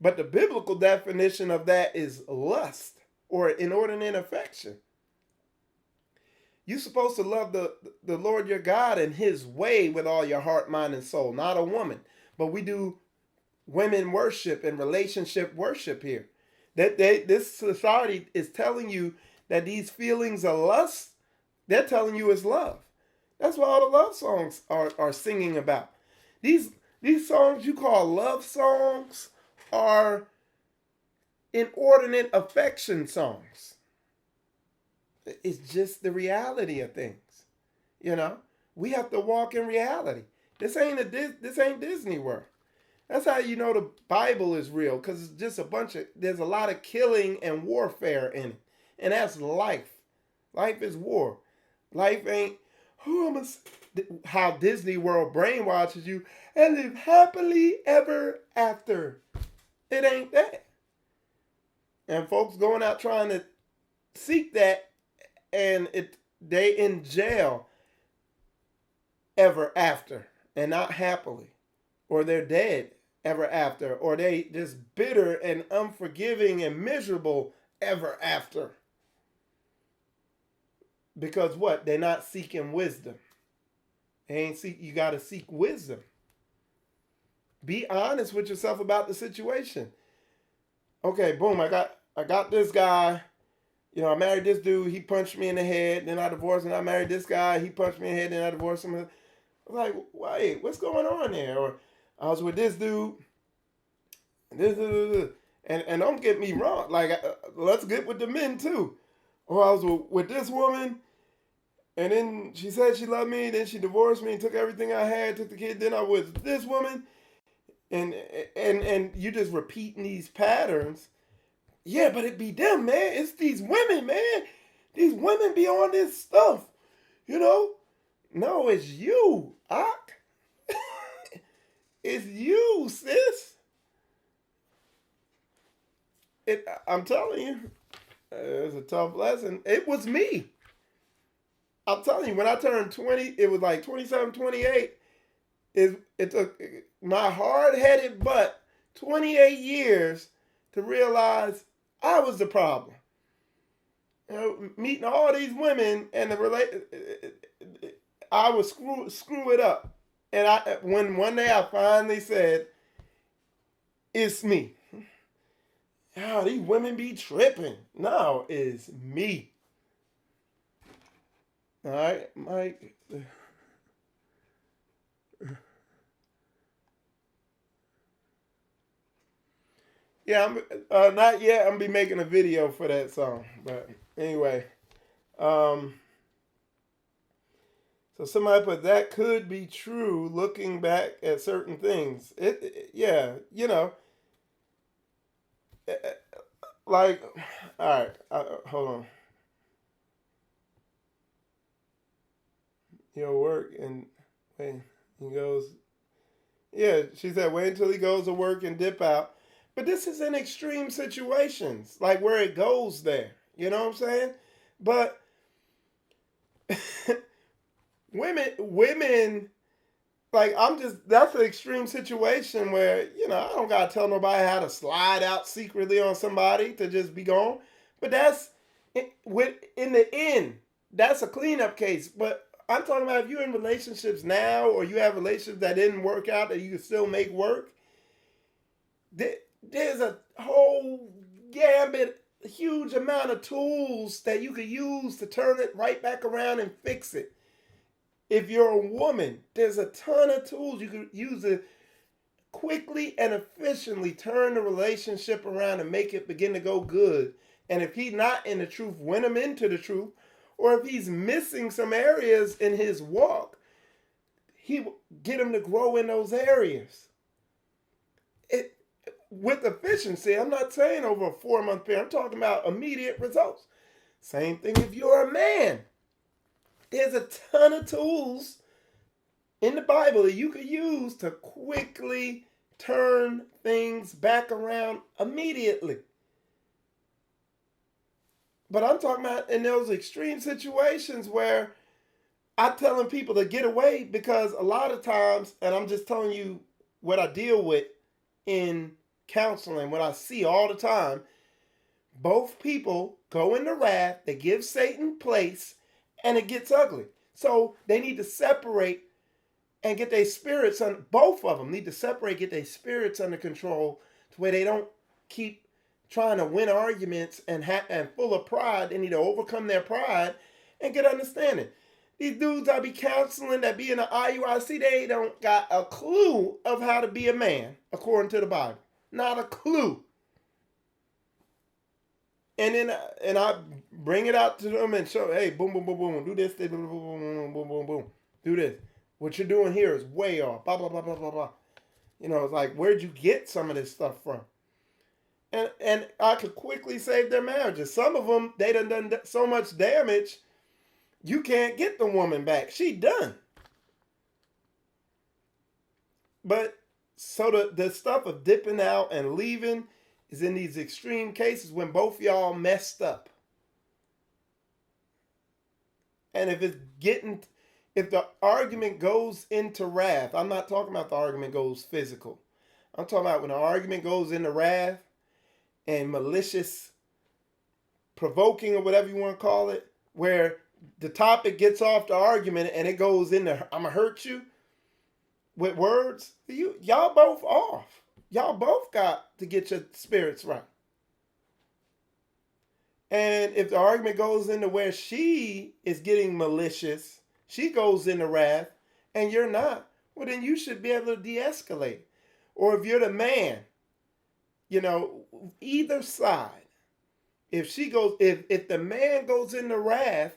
A: But the biblical definition of that is lust or inordinate affection. You're supposed to love the Lord your God and his way with all your heart, mind, and soul, not a woman. But we do women worship and relationship worship here. This society is telling you that these feelings of lust, they're telling you is love. That's what all the love songs are singing about. These songs you call love songs are inordinate affection songs. It's just the reality of things. We have to walk in reality. This ain't Disney World. That's how you know the Bible is real, because it's just there's a lot of killing and warfare in it. And that's life. Life is war. Life ain't, how Disney World brainwashes you and live happily ever after. It ain't that. And folks going out trying to seek that, and they in jail ever after and not happily, or they're dead ever after, or they just bitter and unforgiving and miserable ever after. Because what? They're not seeking wisdom. You got to seek wisdom. Be honest with yourself about the situation. Okay, boom, I got this guy. I married this dude, he punched me in the head, then I divorced him. I married this guy, he punched me in the head, then I divorced him. I was like, wait, what's going on there? Or I was with this dude, and don't get me wrong, like, let's get with the men too. Or I was with this woman, and then she said she loved me, then she divorced me, took everything I had, took the kid, then I was with this woman, and you just repeating these patterns. Yeah, but it be them, man. It's these women, man. These women be on this stuff, No, it's you, Ak. It's you, sis. I'm telling you, it's a tough lesson. It was me. I'm telling you, when I turned 20, it was like 27, 28. It took my hard-headed butt 28 years to realize I was the problem. You know, meeting all these women and I would screw it up. And when one day I finally said, it's me. Oh, these women be tripping. No, it's me. All right, Mike. Yeah, not yet. I'm gonna be making a video for that song, but anyway. So somebody put that could be true. Looking back at certain things, yeah, you know, like, all right, hold on. He'll work and wait. He goes. Yeah, she said, wait until he goes to work and dip out. But this is in extreme situations, like where it goes there. You know what I'm saying? But women, like that's an extreme situation where, you know, I don't gotta tell nobody how to slide out secretly on somebody to just be gone. But that's in the end, that's a cleanup case. But I'm talking about if you're in relationships now or you have relationships that didn't work out that you can still make work. There's a whole gambit, huge amount of tools that you could use to turn it right back around and fix it. If you're a woman, there's a ton of tools you could use to quickly and efficiently turn the relationship around and make it begin to go good. And if he's not in the truth, win him into the truth. Or if he's missing some areas in his walk, he will get him to grow in those areas. With efficiency, I'm not saying over a 4-month period. I'm talking about immediate results. Same thing if you're a man. There's a ton of tools in the Bible that you could use to quickly turn things back around immediately. But I'm talking about in those extreme situations where I'm telling people to get away because a lot of times, and I'm just telling you what I deal with in counseling, what I see all the time, both people go into wrath, they give Satan place, and it gets ugly. So they need to separate and get their spirits on. Both of them need to separate, get their spirits under control to where they don't keep trying to win arguments and full of pride. They need to overcome their pride and get understanding. These dudes I be counseling that be in the IUIC, they don't got a clue of how to be a man according to the Bible. Not a clue. And then I bring it out to them and show, hey, boom, boom, boom, boom, do this, boom, boom, boom, boom, boom, boom, do this. What you're doing here is way off, blah, blah, blah, blah, blah, blah. You know, it's like, where'd you get some of this stuff from? And I could quickly save their marriages. Some of them, they done so much damage, you can't get the woman back. She done. But so the stuff of dipping out and leaving is in these extreme cases when both y'all messed up. And if the argument goes into wrath, I'm not talking about the argument goes physical. I'm talking about when the argument goes into wrath and malicious provoking or whatever you want to call it, where the topic gets off the argument and it goes into, I'm going to hurt you with words, y'all both off. Y'all both got to get your spirits right. And if the argument goes into where she is getting malicious, she goes into wrath, and you're not, well, then you should be able to de-escalate. Or if you're the man, you know, either side, if the man goes into wrath,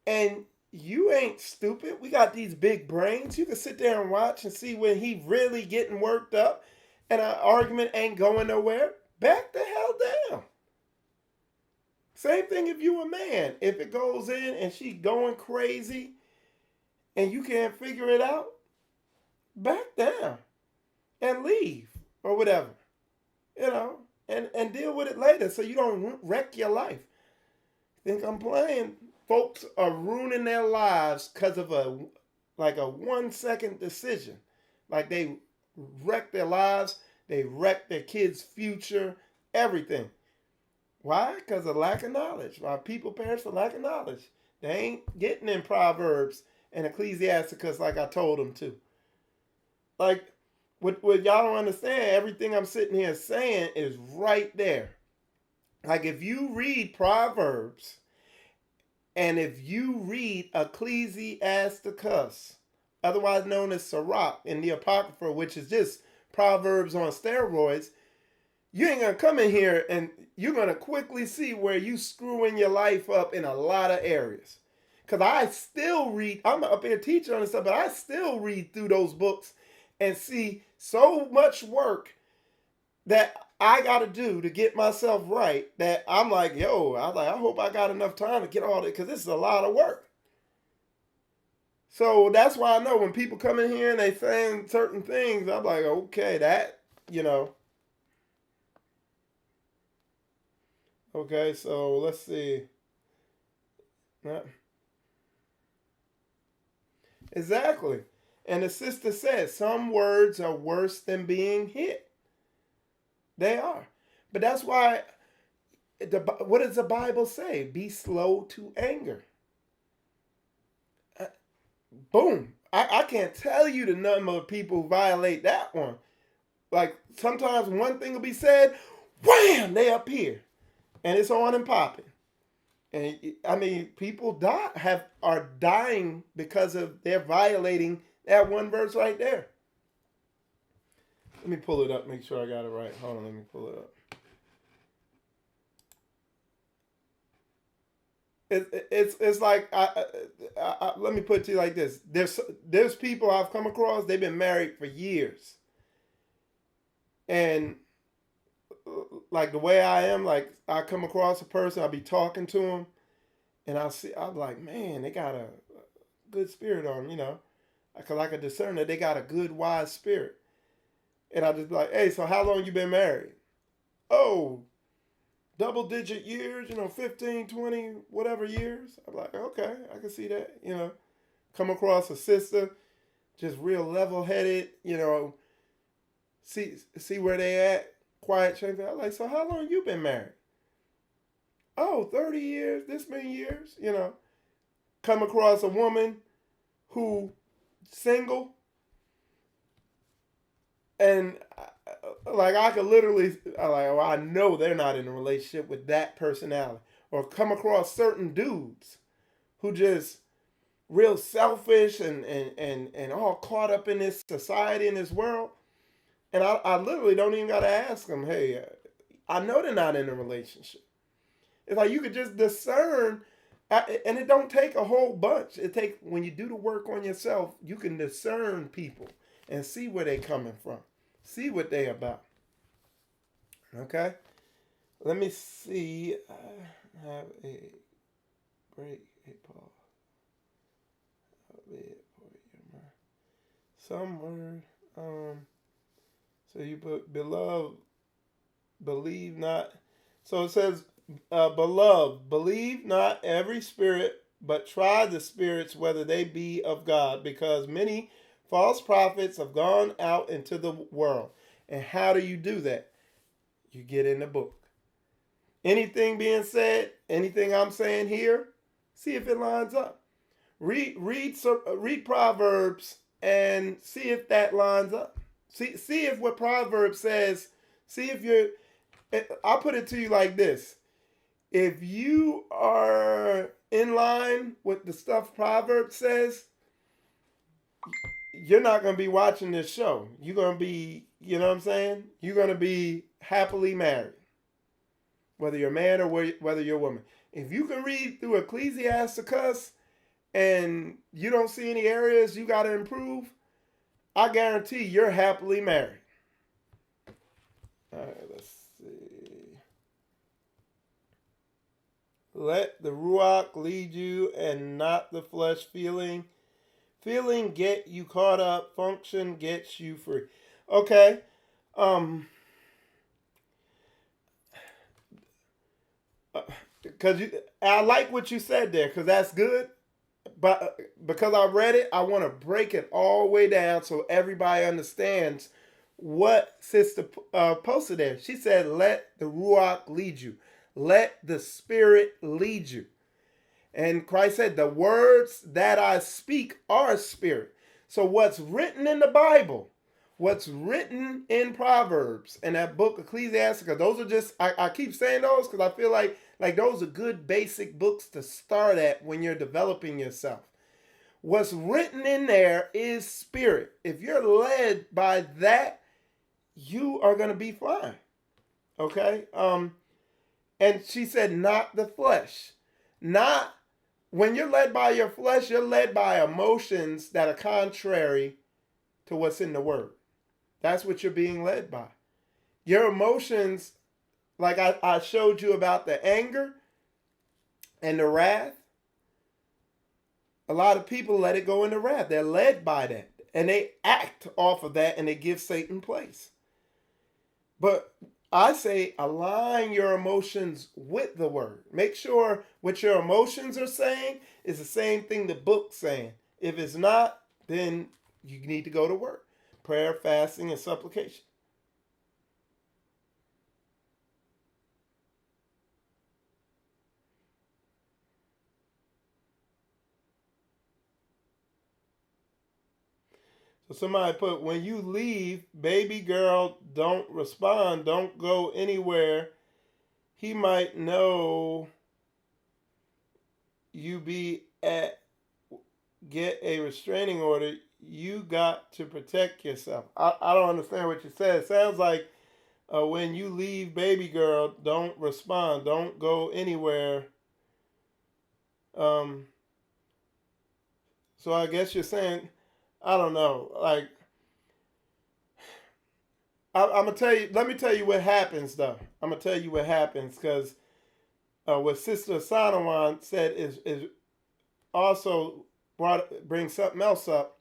A: and you ain't stupid, we got these big brains, you can sit there and watch and see when he really getting worked up, and our argument ain't going nowhere, back the hell down. Same thing if you a man. If it goes in and she's going crazy and you can't figure it out, back down and leave or whatever. You know, and deal with it later so you don't wreck your life. Think I'm playing? Folks are ruining their lives because of a 1-second decision. Like they wreck their lives. They wreck their kids' future, everything. Why? Because of lack of knowledge. Why people perish for lack of knowledge. They ain't getting in Proverbs and Ecclesiasticus like I told them to. Like, what y'all don't understand, everything I'm sitting here saying is right there. Like, if you read Proverbs and if you read Ecclesiasticus, otherwise known as Sirach in the Apocrypha, which is just Proverbs on steroids, you ain't going to come in here and you're going to quickly see where you screwing your life up in a lot of areas. Because I still read, I'm up here teaching on this stuff, but I still read through those books and see so much work that I got to do to get myself right that I'm like, I hope I got enough time to get all that, because this is a lot of work. So that's why I know when people come in here and they saying certain things, I'm like, okay, that, Okay, so let's see. Exactly. And the sister says some words are worse than being hit. They are. But that's why, what does the Bible say? Be slow to anger. Boom. I can't tell you the number of people who violate that one. Like, sometimes one thing will be said, wham, they appear. And it's on and popping. And I mean, people are dying because of they're violating that one verse right there. Let me pull it up, make sure I got it right. Hold on, let me pull it up. It's like, let me put it to you like this. There's people I've come across, they've been married for years. And like the way I am, like I come across a person, I'll be talking to them, and I'm like, man, they got a good spirit on them, because I can discern that they got a good, wise spirit. And I just be like, hey, so how long you been married? Oh, double-digit years, 15, 20, whatever years. I'm like, okay, I can see that, Come across a sister, just real level-headed, see where they at. Quiet change. I'm like, so how long you been married? Oh, 30 years, this many years, Come across a woman who single, and like I could literally, I know they're not in a relationship with that personality. Or come across certain dudes who just real selfish and all caught up in this society, in this world. And I literally don't even got to ask them, hey, I know they're not in a relationship. It's like you could just discern, and it don't take a whole bunch. When you do the work on yourself, you can discern people and see where they coming from. See what they about. Okay? Let me see. I have a break. Hey, Paul. Some word. So you put beloved, believe not. So it says, beloved, believe not every spirit, but try the spirits whether they be of God, because many false prophets have gone out into the world. And how do you do that? You get in the book. Anything being said, anything I'm saying here, see if it lines up. Read Proverbs and see if that lines up. See if what Proverbs says, I'll put it to you like this. If you are in line with the stuff Proverbs says, you're not going to be watching this show. You're going to be, you know what I'm saying? You're going to be happily married. Whether you're a man or whether you're a woman. If you can read through Ecclesiasticus and you don't see any areas you got to improve, I guarantee you're happily married. All right, let's see. Let the Ruach lead you and not the flesh feeling. Feeling get you caught up. Function gets you free. Okay. Because I like what you said there, because that's good. But because I read it, I want to break it all the way down so everybody understands what Sister posted there. She said, let the Ruach lead you. Let the Spirit lead you. And Christ said, the words that I speak are spirit. So what's written in the Bible, what's written in Proverbs and that book Ecclesiastica, those are just, I keep saying those because I feel like those are good basic books to start at when you're developing yourself. What's written in there is spirit. If you're led by that, you are going to be fine. Okay? And she said, not the flesh. Not, when you're led by your flesh, you're led by emotions that are contrary to what's in the word. That's what you're being led by. Your emotions, like I showed you about the anger and the wrath. A lot of people let it go into wrath. They're led by that. And they act off of that and they give Satan place. But I say align your emotions with the word. Make sure what your emotions are saying is the same thing the book's saying. If it's not, then you need to go to work. Prayer, fasting, and supplication. So somebody put, when you leave, baby girl, don't respond, don't go anywhere. He might know you be at, get a restraining order. You got to protect yourself. I don't understand what you said. It sounds like when you leave, baby girl, don't respond, don't go anywhere. So I guess you're saying, I don't know. Like, I'm gonna tell you. Let me tell you what happens, though. I'm gonna tell you what happens because what Sister Sanawan said is also brings something else up.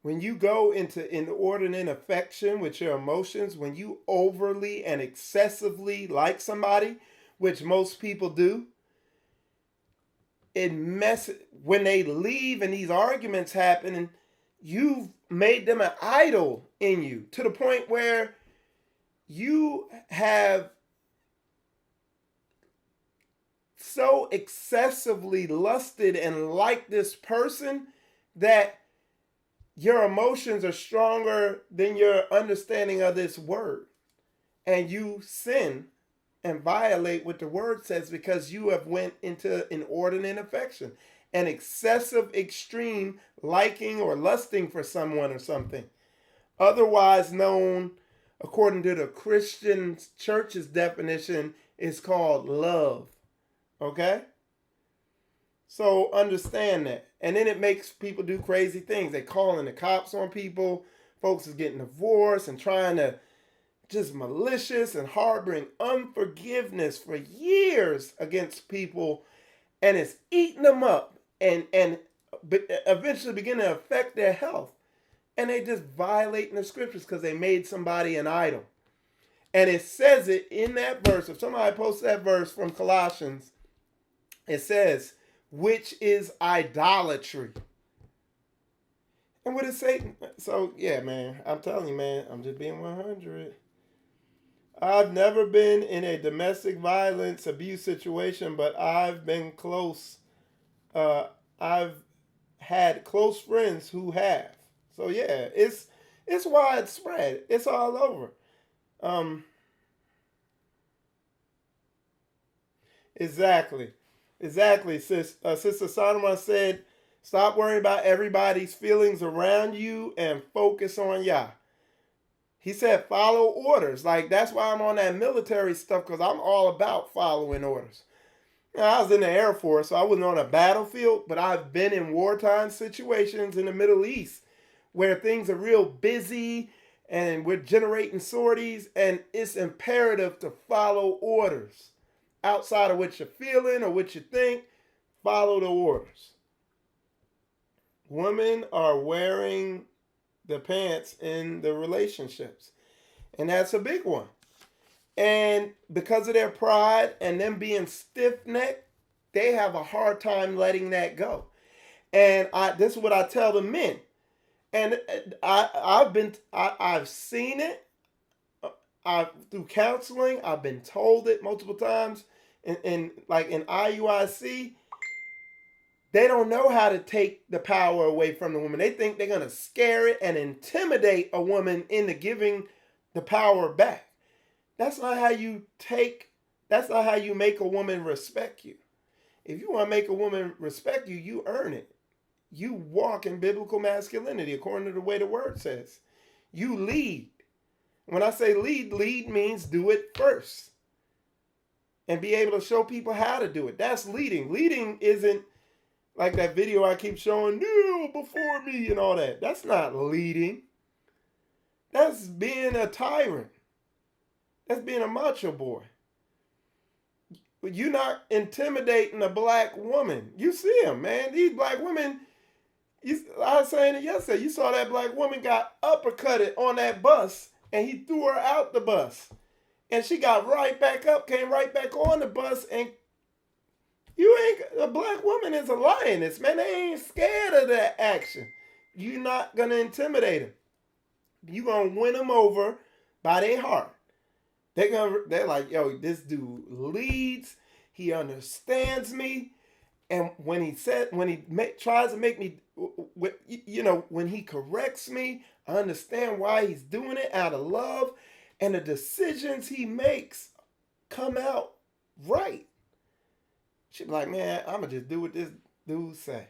A: When you go into inordinate affection with your emotions, when you overly and excessively like somebody, which most people do, when they leave and these arguments happen and you've made them an idol in you to the point where you have so excessively lusted and liked this person that your emotions are stronger than your understanding of this word. And you sin and violate what the word says because you have went into inordinate affection, an excessive, extreme liking or lusting for someone or something. Otherwise known, according to the Christian church's definition, is called love. Okay? So understand that. And then it makes people do crazy things. They calling the cops on people. Folks is getting divorced and trying to just malicious and harboring unforgiveness for years against people, and it's eating them up and eventually begin to affect their health. And they just violating the scriptures because they made somebody an idol. And it says it in that verse. If somebody posts that verse from Colossians, it says, which is idolatry. And what is Satan? So yeah, man, I'm telling you, man, I'm just being 100. I've never been in a domestic violence abuse situation, but I've been close. I've had close friends who have. So yeah, it's widespread. It's all over. Exactly. Sister Solomon said, stop worrying about everybody's feelings around you and focus on Yah. He said, follow orders. Like, that's why I'm on that military stuff, because I'm all about following orders. I was in the Air Force, so I wasn't on a battlefield, but I've been in wartime situations in the Middle East where things are real busy and we're generating sorties, and it's imperative to follow orders. Outside of what you're feeling or what you think, follow the orders. Women are wearing the pants in the relationships, and that's a big one. And because of their pride and them being stiff-necked, they have a hard time letting that go. And this is what I tell the men. And I've seen it. Through counseling, I've been told it multiple times. And like in IUIC, they don't know how to take the power away from the woman. They think they're gonna scare it and intimidate a woman into giving the power back. That's not how you take. That's not how you make a woman respect you. If you want to make a woman respect you, you earn it. You walk in biblical masculinity according to the way the word says. You lead. When I say lead, lead means do it first. And be able to show people how to do it. That's leading. Leading isn't like that video I keep showing, kneel before me and all that. That's not leading. That's being a tyrant. That's being a macho boy. You're not intimidating a black woman. You see them, man. These black women, I was saying it yesterday. You saw that black woman got uppercutted on that bus and he threw her out the bus. And she got right back up, came right back on the bus, and a black woman is a lioness, man. They ain't scared of that action. You're not going to intimidate them. You're going to win them over by their heart. They're like, yo, this dude leads. He understands me. And when he tries to make me, when he corrects me, I understand why he's doing it out of love. And the decisions he makes come out right. She'd be like, man, I'm going to just do what this dude say.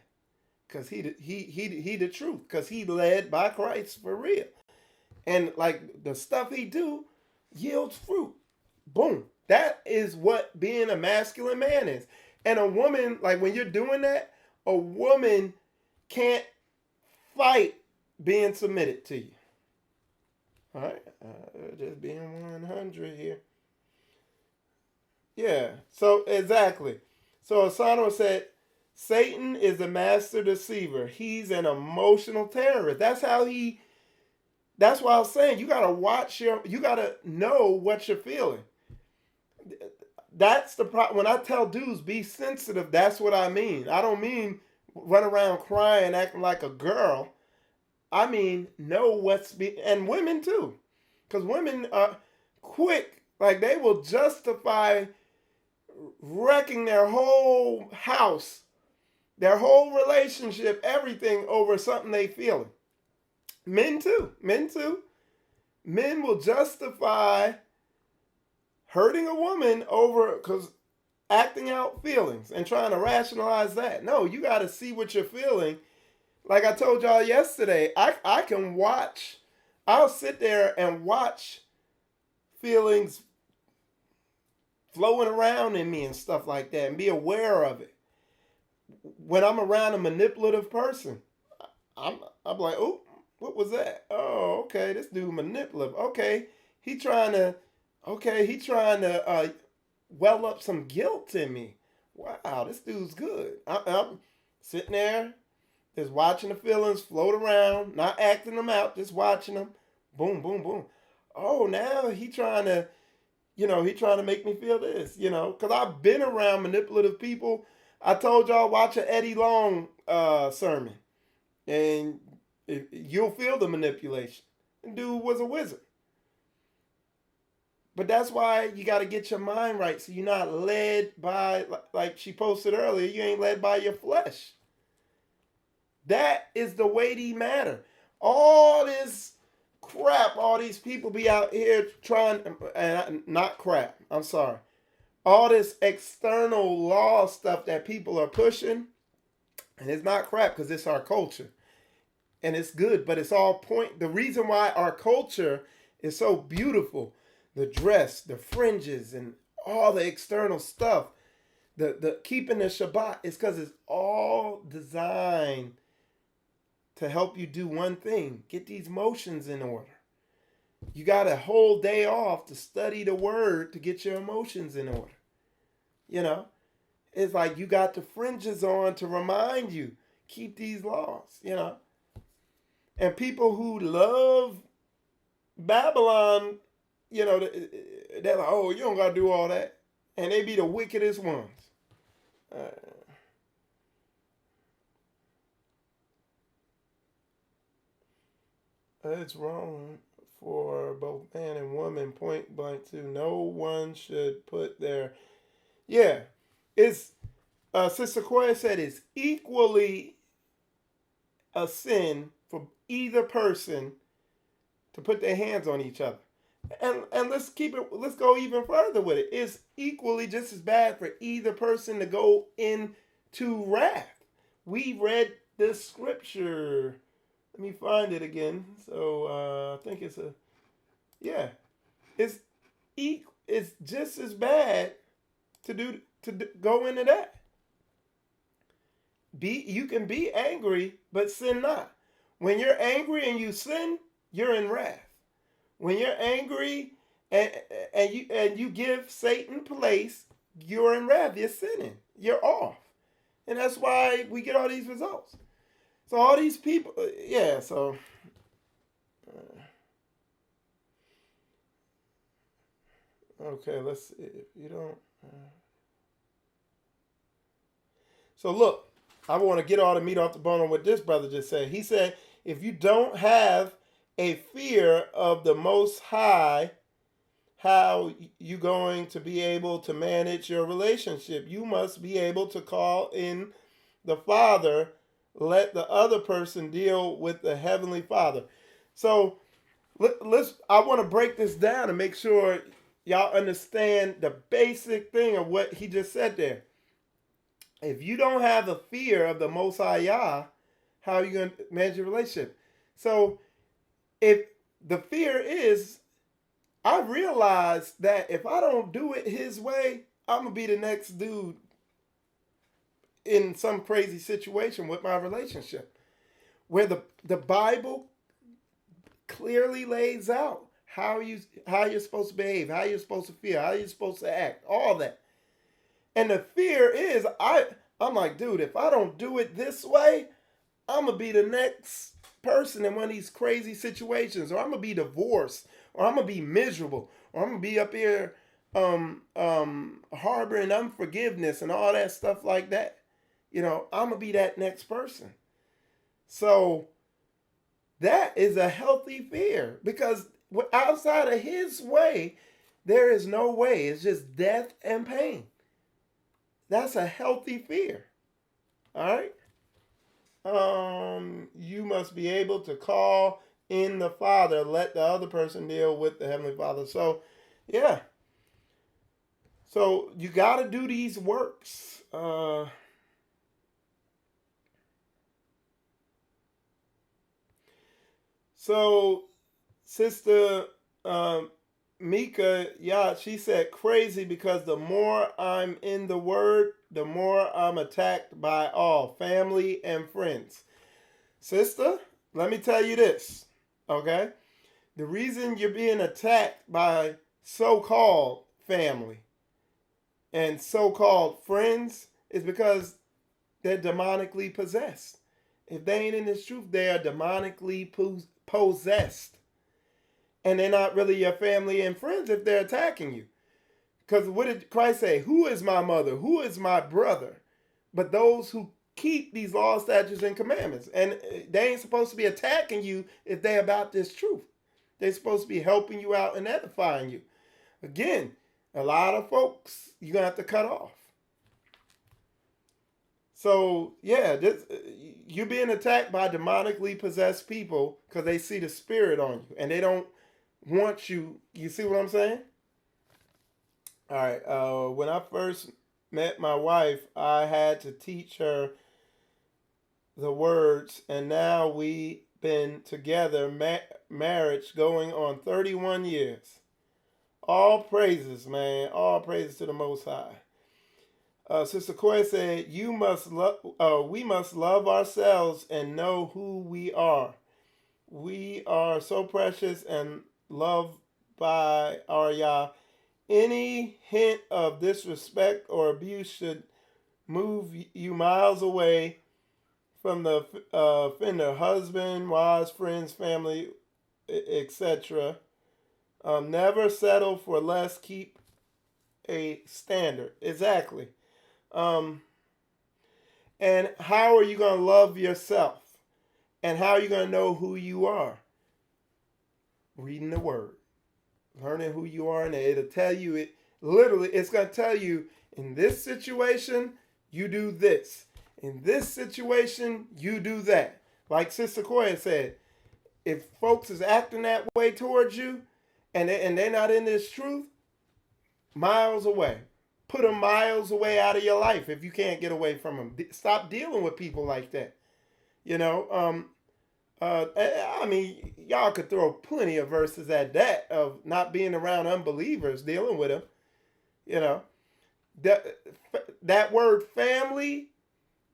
A: Because he the truth. Because he led by Christ for real. And like the stuff he do yields fruit. Boom. That is what being a masculine man is. And a woman, like when you're doing that, a woman can't fight being submitted to you. All right. Just being 100 here. Yeah. So exactly. So Asano said, Satan is a master deceiver. He's an emotional terrorist. That's why I was saying you gotta know what you're feeling. That's the problem. When I tell dudes be sensitive, that's what I mean. I don't mean run around crying, acting like a girl. I mean know and women too. Because women are quick, like they will justify wrecking their whole house, their whole relationship, everything over something they feeling. Men too. Men will justify hurting a woman over because acting out feelings and trying to rationalize that. No, you got to see what you're feeling. Like I told y'all yesterday, I can watch. I'll sit there and watch feelings flowing around in me and stuff like that and be aware of it. When I'm around a manipulative person, I'm like, oh, what was that? Oh, okay, this dude manipulative. Okay, he trying to well up some guilt in me. Wow, this dude's good. I'm sitting there, just watching the feelings float around, not acting them out, just watching them. Boom, boom, boom. Oh, now he trying to make me feel this, because I've been around manipulative people. I told y'all watch an Eddie Long sermon, and you'll feel the manipulation. The dude was a wizard. But that's why you got to get your mind right, so you're not led by, like she posted earlier, you ain't led by your flesh. That is the weighty matter. All this crap, all these people be out here trying, not crap, I'm sorry. All this external law stuff that people are pushing, and it's not crap because it's our culture. And it's good, but it's all the reason why our culture is so beautiful, the dress, the fringes, and all the external stuff, the keeping the Shabbat, is because it's all designed to help you do one thing: get these emotions in order. You got a whole day off to study the word to get your emotions in order. It's like you got the fringes on to remind you, keep these laws, And people who love Babylon, they're like, oh, you don't got to do all that. And they be the wickedest ones. it's wrong for both man and woman, point blank, too. No one should put their, yeah, it's, Sister Koya said it's equally a sin for either person to put their hands on each other. And let's go even further with it. It's equally just as bad for either person to go into wrath. We read this scripture. Let me find it again. So I think it's it's it's just as bad to go into that. You can be angry, but sin not. When you're angry and you sin, you're in wrath. When you're angry and you give Satan place, you're in wrath. You're sinning. You're off, and that's why we get all these results. So all these people, yeah. So okay, let's see. If you don't, so look, I want to get all the meat off the bone on what this brother just said. He said, if you don't have a fear of the Most High, how you going to be able to manage your relationship? You must be able to call in the Father, let the other person deal with the Heavenly Father. So I want to break this down and make sure y'all understand the basic thing of what he just said there. If you don't have the fear of the Most High Yah, how are you going to manage your relationship? So if the fear is, I realize that if I don't do it his way, I'm going to be the next dude in some crazy situation with my relationship. Where the Bible clearly lays out how you're supposed to behave, how you're supposed to feel, how you're supposed to act, all that. And the fear is, I'm like, dude, if I don't do it this way, I'm going to be the next person in one of these crazy situations, or I'm going to be divorced, or I'm going to be miserable, or I'm going to be up here harboring unforgiveness and all that stuff like that. I'm going to be that next person. So that is a healthy fear, because outside of his way, there is no way. It's just death and pain. That's a healthy fear. All right? You must be able to call in the Father, let the other person deal with the Heavenly Father. So, yeah. So, you got to do these works. So, Sister Mika, she said crazy because the more I'm in the Word, the more I'm attacked by all, family and friends. Sister, let me tell you this, okay? The reason you're being attacked by so-called family and so-called friends is because they're demonically possessed. If they ain't in this truth, they are demonically possessed. And they're not really your family and friends if they're attacking you. Because what did Christ say? Who is my mother? Who is my brother? But those who keep these laws, statutes, and commandments. And they ain't supposed to be attacking you if they're about this truth. They're supposed to be helping you out and edifying you. Again, a lot of folks you're going to have to cut off. So, yeah, you're being attacked by demonically possessed people because they see the spirit on you. And they don't want you. You see what I'm saying? All right. When I first met my wife, I had to teach her the words, and now we've been together, marriage going on 31 years. All praises, man. All praises to the Most High. Sister Koya said, we must love ourselves and know who we are. We are so precious and loved by our Yah. Any hint of disrespect or abuse should move you miles away from the offender, husband, wives, friends, family, etc. Never settle for less. Keep a standard. Exactly. And how are you going to love yourself? And how are you going to know who you are? reading the word, learning who you are, and it'll tell you it. Literally, it's going to tell you, in this situation, you do this. In this situation, you do that. Like Sister Koya said, if folks is acting that way towards you, and they're not in this truth, miles away. Put them miles away out of your life if you can't get away from them. Stop dealing with people like that. You know, I mean, y'all could throw plenty of verses at that of not being around unbelievers, dealing with them. You know, that word family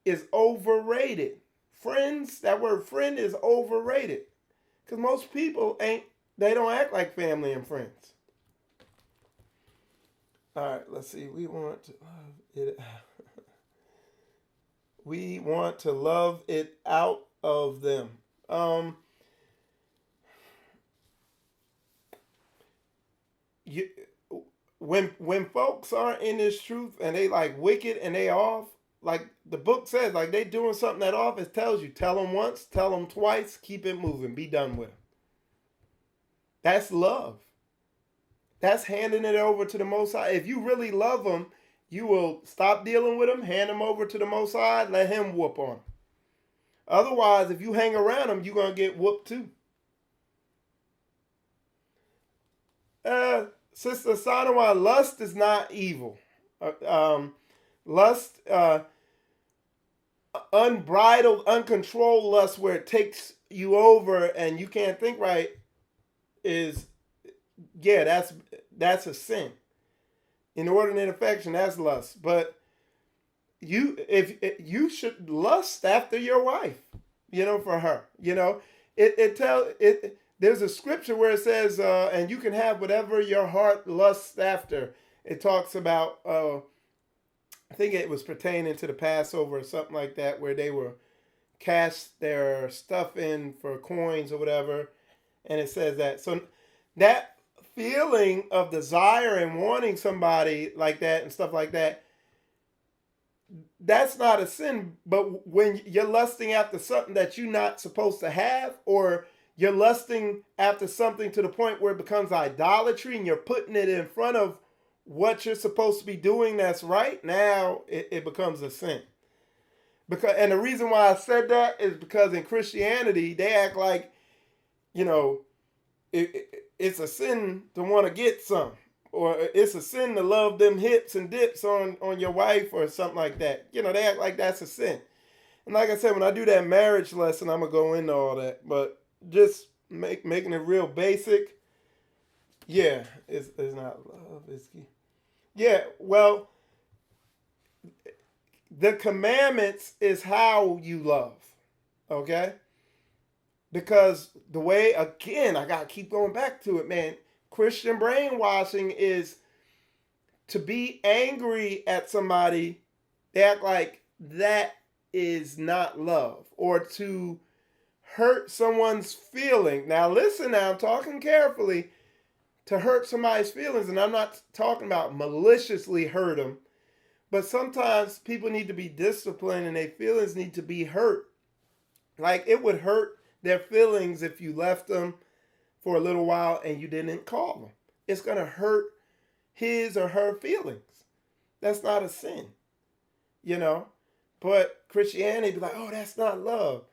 A: is overrated. Friends, that word friend is overrated. Because most people they don't act like family and friends. All right, let's see. We want to love it. We want to love it out of them. When folks aren't in this truth and they like wicked and they off, like the book says, like they doing something that off, it tells you, tell them once, tell them twice, keep it moving, be done with them. That's love. That's handing it over to the Most High. If you really love them, you will stop dealing with them, hand them over to the Most High, let him whoop on them. Otherwise, if you hang around them, you're going to get whooped too. Sister Sanawa, lust is not evil. Lust, unbridled, uncontrolled lust where it takes you over and you can't think right is, yeah, that's a sin. Inordinate affection, that's lust. But if you should lust after your wife, you know, for her, you know, there's a scripture where it says, and you can have whatever your heart lusts after. It talks about, I think it was pertaining to the Passover or something like that, where they were cast their stuff in for coins or whatever. And it says that. So that feeling of desire and wanting somebody like that and stuff like that, that's not a sin. But when you're lusting after something that you're not supposed to have, or you're lusting after something to the point where it becomes idolatry and you're putting it in front of what you're supposed to be doing that's right, now it becomes a sin. And the reason why I said that is because in Christianity, they act like, you know, it's a sin to want to get some, or it's a sin to love them hips and dips on your wife or something like that. You know, they act like that's a sin. And like I said, when I do that marriage lesson, I'm going to go into all that. But just making it real basic, yeah, it's not love. It's key. Yeah, well, the commandments is how you love, okay? Because the way, again, I got to keep going back to it, man. Christian brainwashing is to be angry at somebody, they act like that is not love. Or to hurt someone's feeling. Now listen, I'm talking carefully. To hurt somebody's feelings, and I'm not talking about maliciously hurt them, but sometimes people need to be disciplined and their feelings need to be hurt. Like it would hurt their feelings if you left them for a little while and you didn't call them. It's going to hurt his or her feelings. That's not a sin, you know. But Christianity be like, oh, that's not love.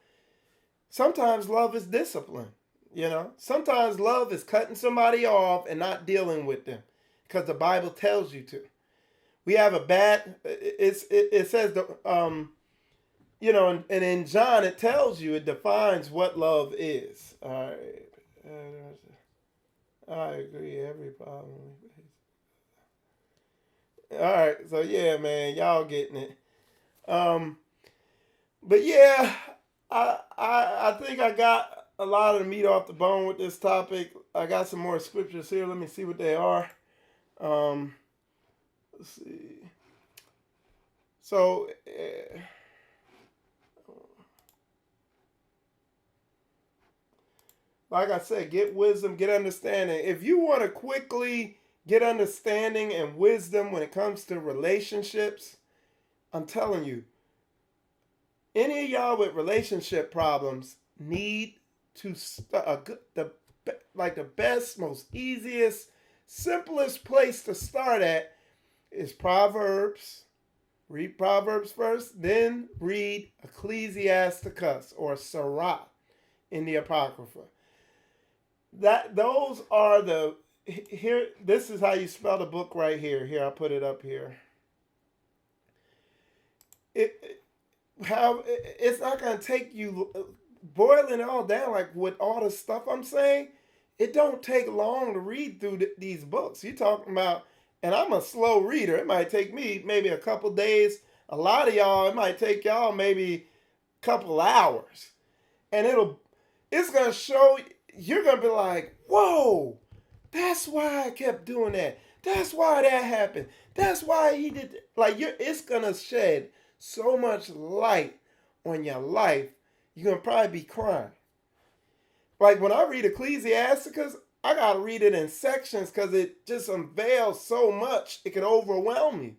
A: Sometimes love is discipline, you know. Sometimes love is cutting somebody off and not dealing with them because the Bible tells you to. We have a bad, it says, you know, and in John it tells you, it defines what love is. All right. I agree, every problem. All right, so yeah, man, y'all getting it. But yeah, I think I got a lot of the meat off the bone with this topic. I got some more scriptures here. Let me see what they are. Let's see. So, like I said, get wisdom, get understanding. If you want to quickly get understanding and wisdom when it comes to relationships, I'm telling you, any of y'all with relationship problems need to the like the best, most easiest, simplest place to start at is Proverbs. Read Proverbs first, then read Ecclesiasticus or Sirach in the Apocrypha. Those are the here. This is how you spell the book right here. Here, I'll put it up here. It's not gonna take you boiling it all down like with all the stuff I'm saying. It don't take long to read through these books. You're talking about, and I'm a slow reader. It might take me maybe a couple days. A lot of y'all, it might take y'all maybe a couple hours, and it's gonna show. You're gonna be like, whoa, that's why I kept doing that. That's why that happened. That's why he did. Like it's gonna shed so much light on your life. You're gonna probably be crying. Like when I read Ecclesiasticus, I gotta read it in sections because it just unveils so much. It can overwhelm you.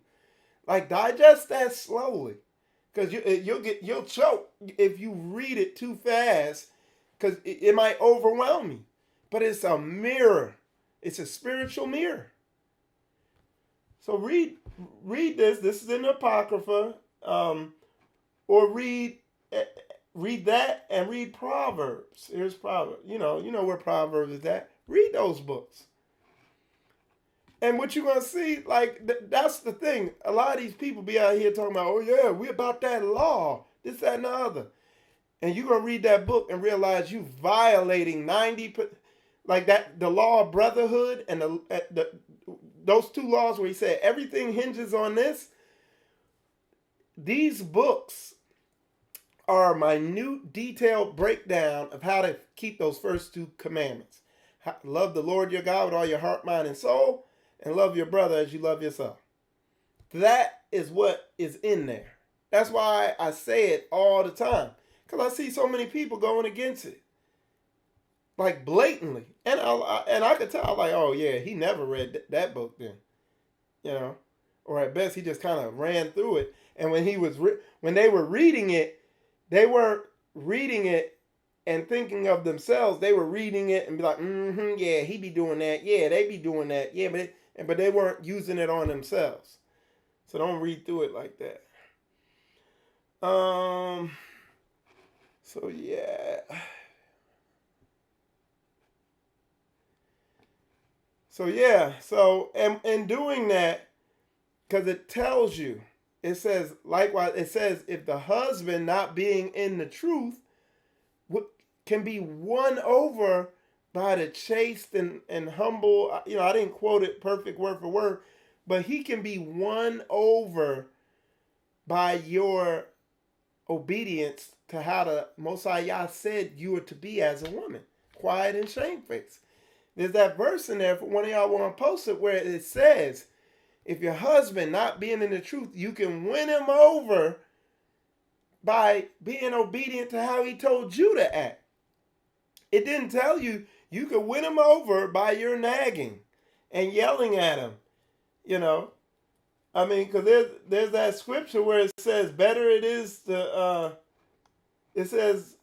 A: Like digest that slowly, because you'll choke if you read it too fast, because it might overwhelm you. But it's a mirror. It's a spiritual mirror. So read this. This is in the Apocrypha, or read that and read Proverbs. Here's Proverbs. You know where Proverbs is at. Read those books. And what you're going to see, like, that's the thing. A lot of these people be out here talking about, oh, yeah, we about that law, this, that, and the other. And you're going to read that book and realize you violating 90%, like that, the law of brotherhood and those two laws where he said everything hinges on this. These books are a minute, detailed breakdown of how to keep those first two commandments. Love the Lord your God with all your heart, mind, and soul, and love your brother as you love yourself. That is what is in there. That's why I say it all the time. Because I see so many people going against it. Like blatantly. And I could tell, like, oh yeah, he never read that book then. You know? Or at best he just kind of ran through it. And when they were reading it, they weren't reading it and thinking of themselves. They were reading it and be like, yeah, he be doing that. Yeah, they be doing that. Yeah, but they weren't using it on themselves. So don't read through it like that. So yeah. So and doing that, because it tells you, it says, likewise, it says, if the husband not being in the truth can be won over by the chaste and humble, I didn't quote it perfect word for word, but he can be won over by your obedience to how the Most High Yah said you were to be as a woman, quiet and shamefaced. There's that verse in there, for one of y'all want to post it, where it says, if your husband not being in the truth, you can win him over by being obedient to how he told you to act. It didn't tell you could win him over by your nagging and yelling at him. Because there's that scripture where it says, better it is to, it says,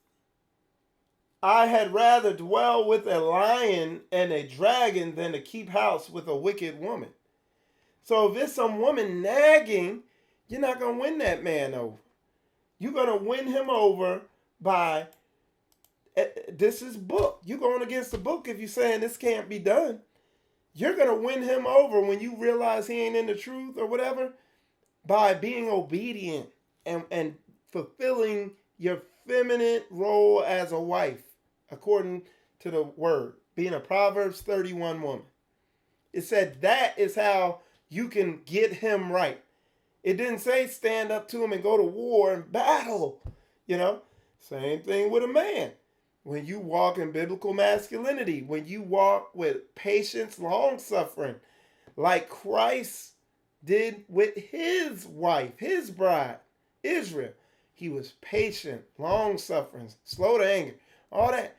A: I had rather dwell with a lion and a dragon than to keep house with a wicked woman. So if it's some woman nagging, you're not going to win that man over. You're going to win him over by, this is book. You're going against the book if you're saying this can't be done. You're going to win him over when you realize he ain't in the truth or whatever by being obedient and fulfilling your feminine role as a wife, according to the word, being a Proverbs 31 woman. It said that is how you can get him right. It didn't say stand up to him and go to war and battle. Same thing with a man. When you walk in biblical masculinity, when you walk with patience, long-suffering, like Christ did with his wife, his bride, Israel. He was patient, long-suffering, slow to anger, all that.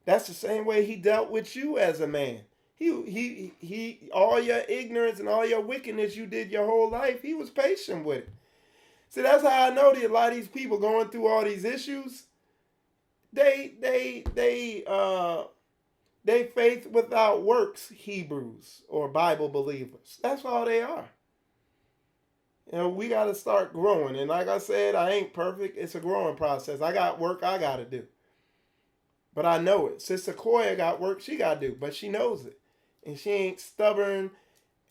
A: That's the same way he dealt with you as a man. He all your ignorance and all your wickedness you did your whole life, he was patient with it. See, that's how I know that a lot of these people going through all these issues, they They faith without works Hebrews or Bible believers. That's all they are. We got to start growing. And like I said, I ain't perfect. It's a growing process. I got work I got to do. But I know it. Sister Koya got work she got to do, but she knows it. And she ain't stubborn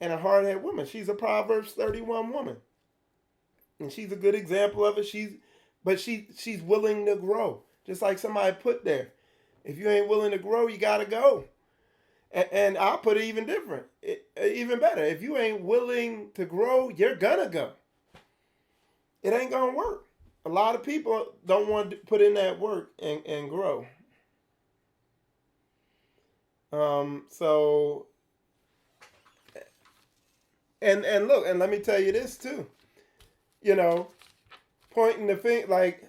A: and a hard-headed woman. She's a Proverbs 31 woman. And she's a good example of it. She's willing to grow. Just like somebody put there. If you ain't willing to grow, you got to go. And I'll put it even different. Even better. If you ain't willing to grow, you're going to go. It ain't going to work. A lot of people don't want to put in that work and grow. And look, and let me tell you this too. Pointing the finger, like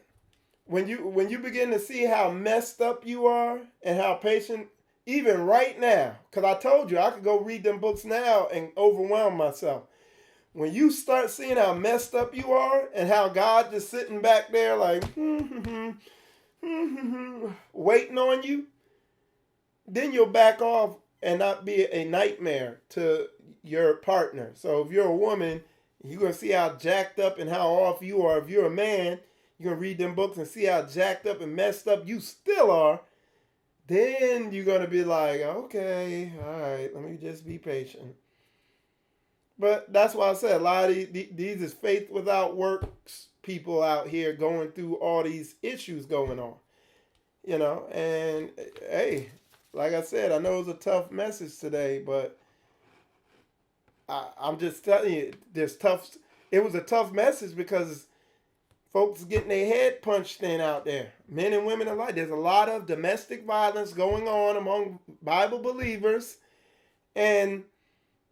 A: when you begin to see how messed up you are and how patient, even right now, because I told you I could go read them books now and overwhelm myself. When you start seeing how messed up you are and how God just sitting back there like waiting on you, then you'll back off and not be a nightmare to your partner. So if you're a woman, you're going to see how jacked up and how off you are. If you're a man, you're going to read them books and see how jacked up and messed up you still are. Then you're going to be like, okay, all right, let me just be patient. But that's why I said a lot of these is faith without works people out here going through all these issues going on. And hey, like I said, I know it was a tough message today, but I'm just telling you, it was a tough message because folks getting their head punched in out there. Men and women alike. There's a lot of domestic violence going on among Bible believers, and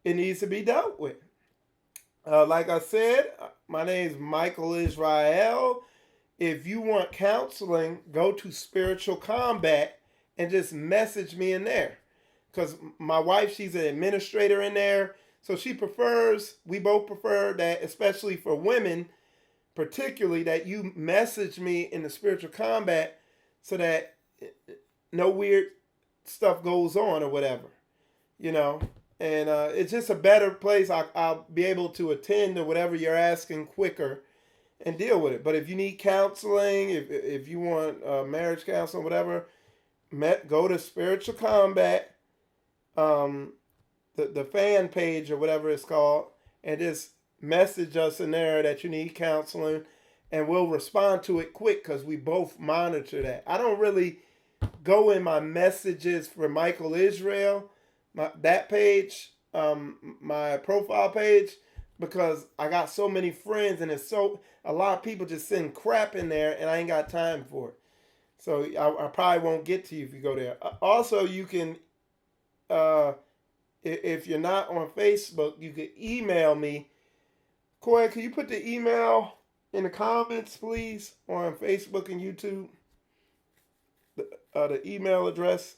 A: it needs to be dealt with. Like I said, my name is Michael Israel. If you want counseling, go to Spiritual Combat and just message me in there. Because my wife, she's an administrator in there. So we both prefer that, especially for women, particularly that you message me in the Spiritual Combat so that no weird stuff goes on or whatever, And it's just a better place. I'll be able to attend to whatever you're asking quicker and deal with it. But if you need counseling, if you want marriage counseling, whatever, go to Spiritual Combat, the fan page or whatever it's called, and just message us in there that you need counseling, and we'll respond to it quick because we both monitor that. I don't really go in my messages for Michael Israel, that page, my profile page, because I got so many friends and a lot of people just send crap in there and I ain't got time for it. So I probably won't get to you if you go there. Also, you can, if you're not on Facebook, you can email me. Corey, can you put the email in the comments, please, on Facebook and YouTube? The email address.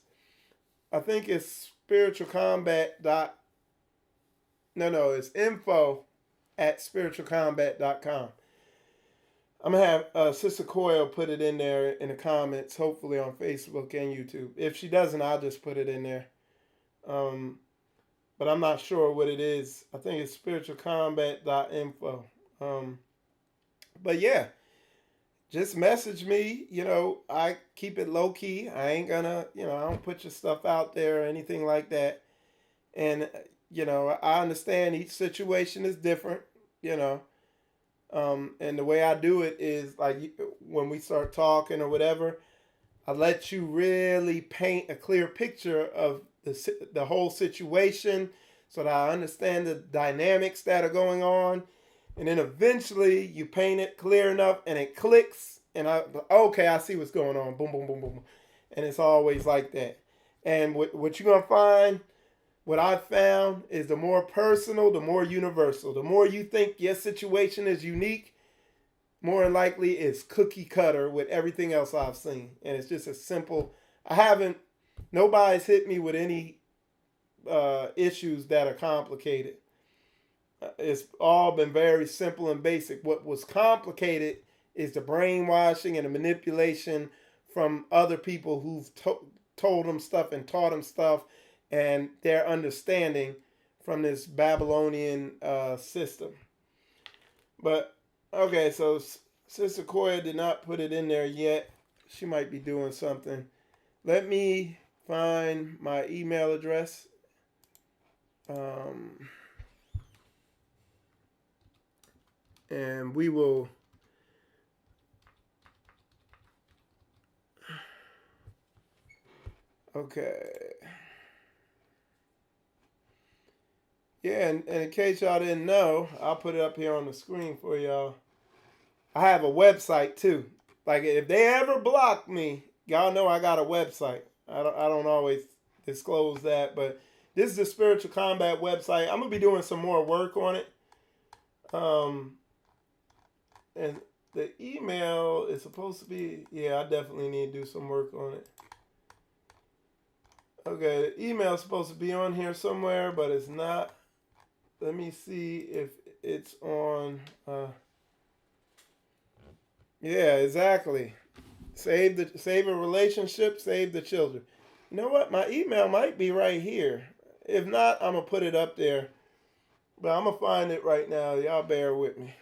A: I think it's spiritualcombat. It's info@spiritualcombat.com. I'm going to have Sister Coyle put it in there in the comments, hopefully on Facebook and YouTube. If she doesn't, I'll just put it in there. But I'm not sure what it is. I think it's spiritualcombat.info. But yeah, just message me. I keep it low key. I ain't gonna, I don't put your stuff out there or anything like that. And, I understand each situation is different, and the way I do it is like when we start talking or whatever, I let you really paint a clear picture of the whole situation so that I understand the dynamics that are going on. And then eventually you paint it clear enough and it clicks. And I see what's going on. Boom, boom, boom, boom. And it's always like that. And what you're going to find, what I've found is the more personal, the more universal. The more you think your situation is unique, more than likely it's cookie cutter with everything else I've seen. And it's just a simple, nobody's hit me with any issues that are complicated. It's all been very simple and basic. What was complicated is the brainwashing and the manipulation from other people who've told them stuff and taught them stuff and their understanding from this Babylonian system. But, okay, so Sister Koya did not put it in there yet. She might be doing something. Let me find my email address. And we will... Okay. Yeah, and in case y'all didn't know, I'll put it up here on the screen for y'all. I have a website too. Like if they ever block me, y'all know I got a website. I don't always disclose that, but this is the Spiritual Combat website. I'm gonna be doing some more work on it. And the email is supposed to be, yeah, I definitely need to do some work on it. Okay, the email is supposed to be on here somewhere, but it's not. Let me see if it's on. Yeah, exactly. Save a relationship, save the children. You know what? My email might be right here. If not, I'm gonna put it up there. But I'm gonna find it right now. Y'all bear with me.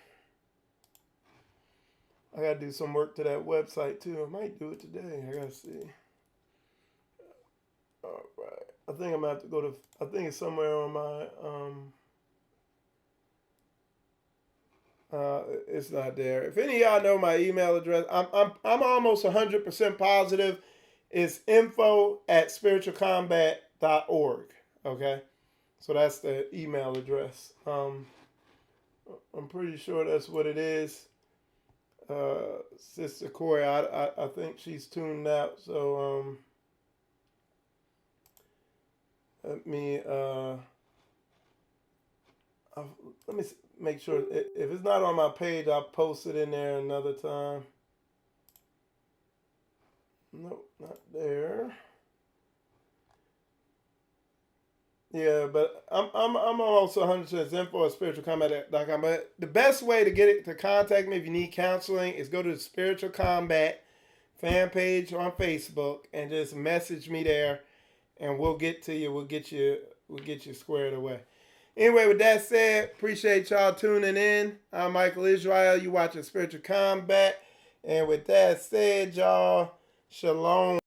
A: I gotta do some work to that website too. I might do it today. I gotta see. All right. I think I'm gonna have to go to. I think it's somewhere on my. It's not there. If any of y'all know my email address, I'm almost 100% positive. It's info@spiritualcombat.org. Okay, so that's the email address. I'm pretty sure that's what it is. Sister Corey, I think she's tuned out. So let me make sure. If it's not on my page, I'll post it in there another time. Nope, not there. Yeah, but I'm also 100% info@spiritualcombat.com. But the best way to get it to contact me if you need counseling is go to the Spiritual Combat fan page on Facebook and just message me there, and we'll get to you. We'll get you squared away. Anyway, with that said, appreciate y'all tuning in. I'm Michael Israel. You watching Spiritual Combat, and with that said, y'all, shalom.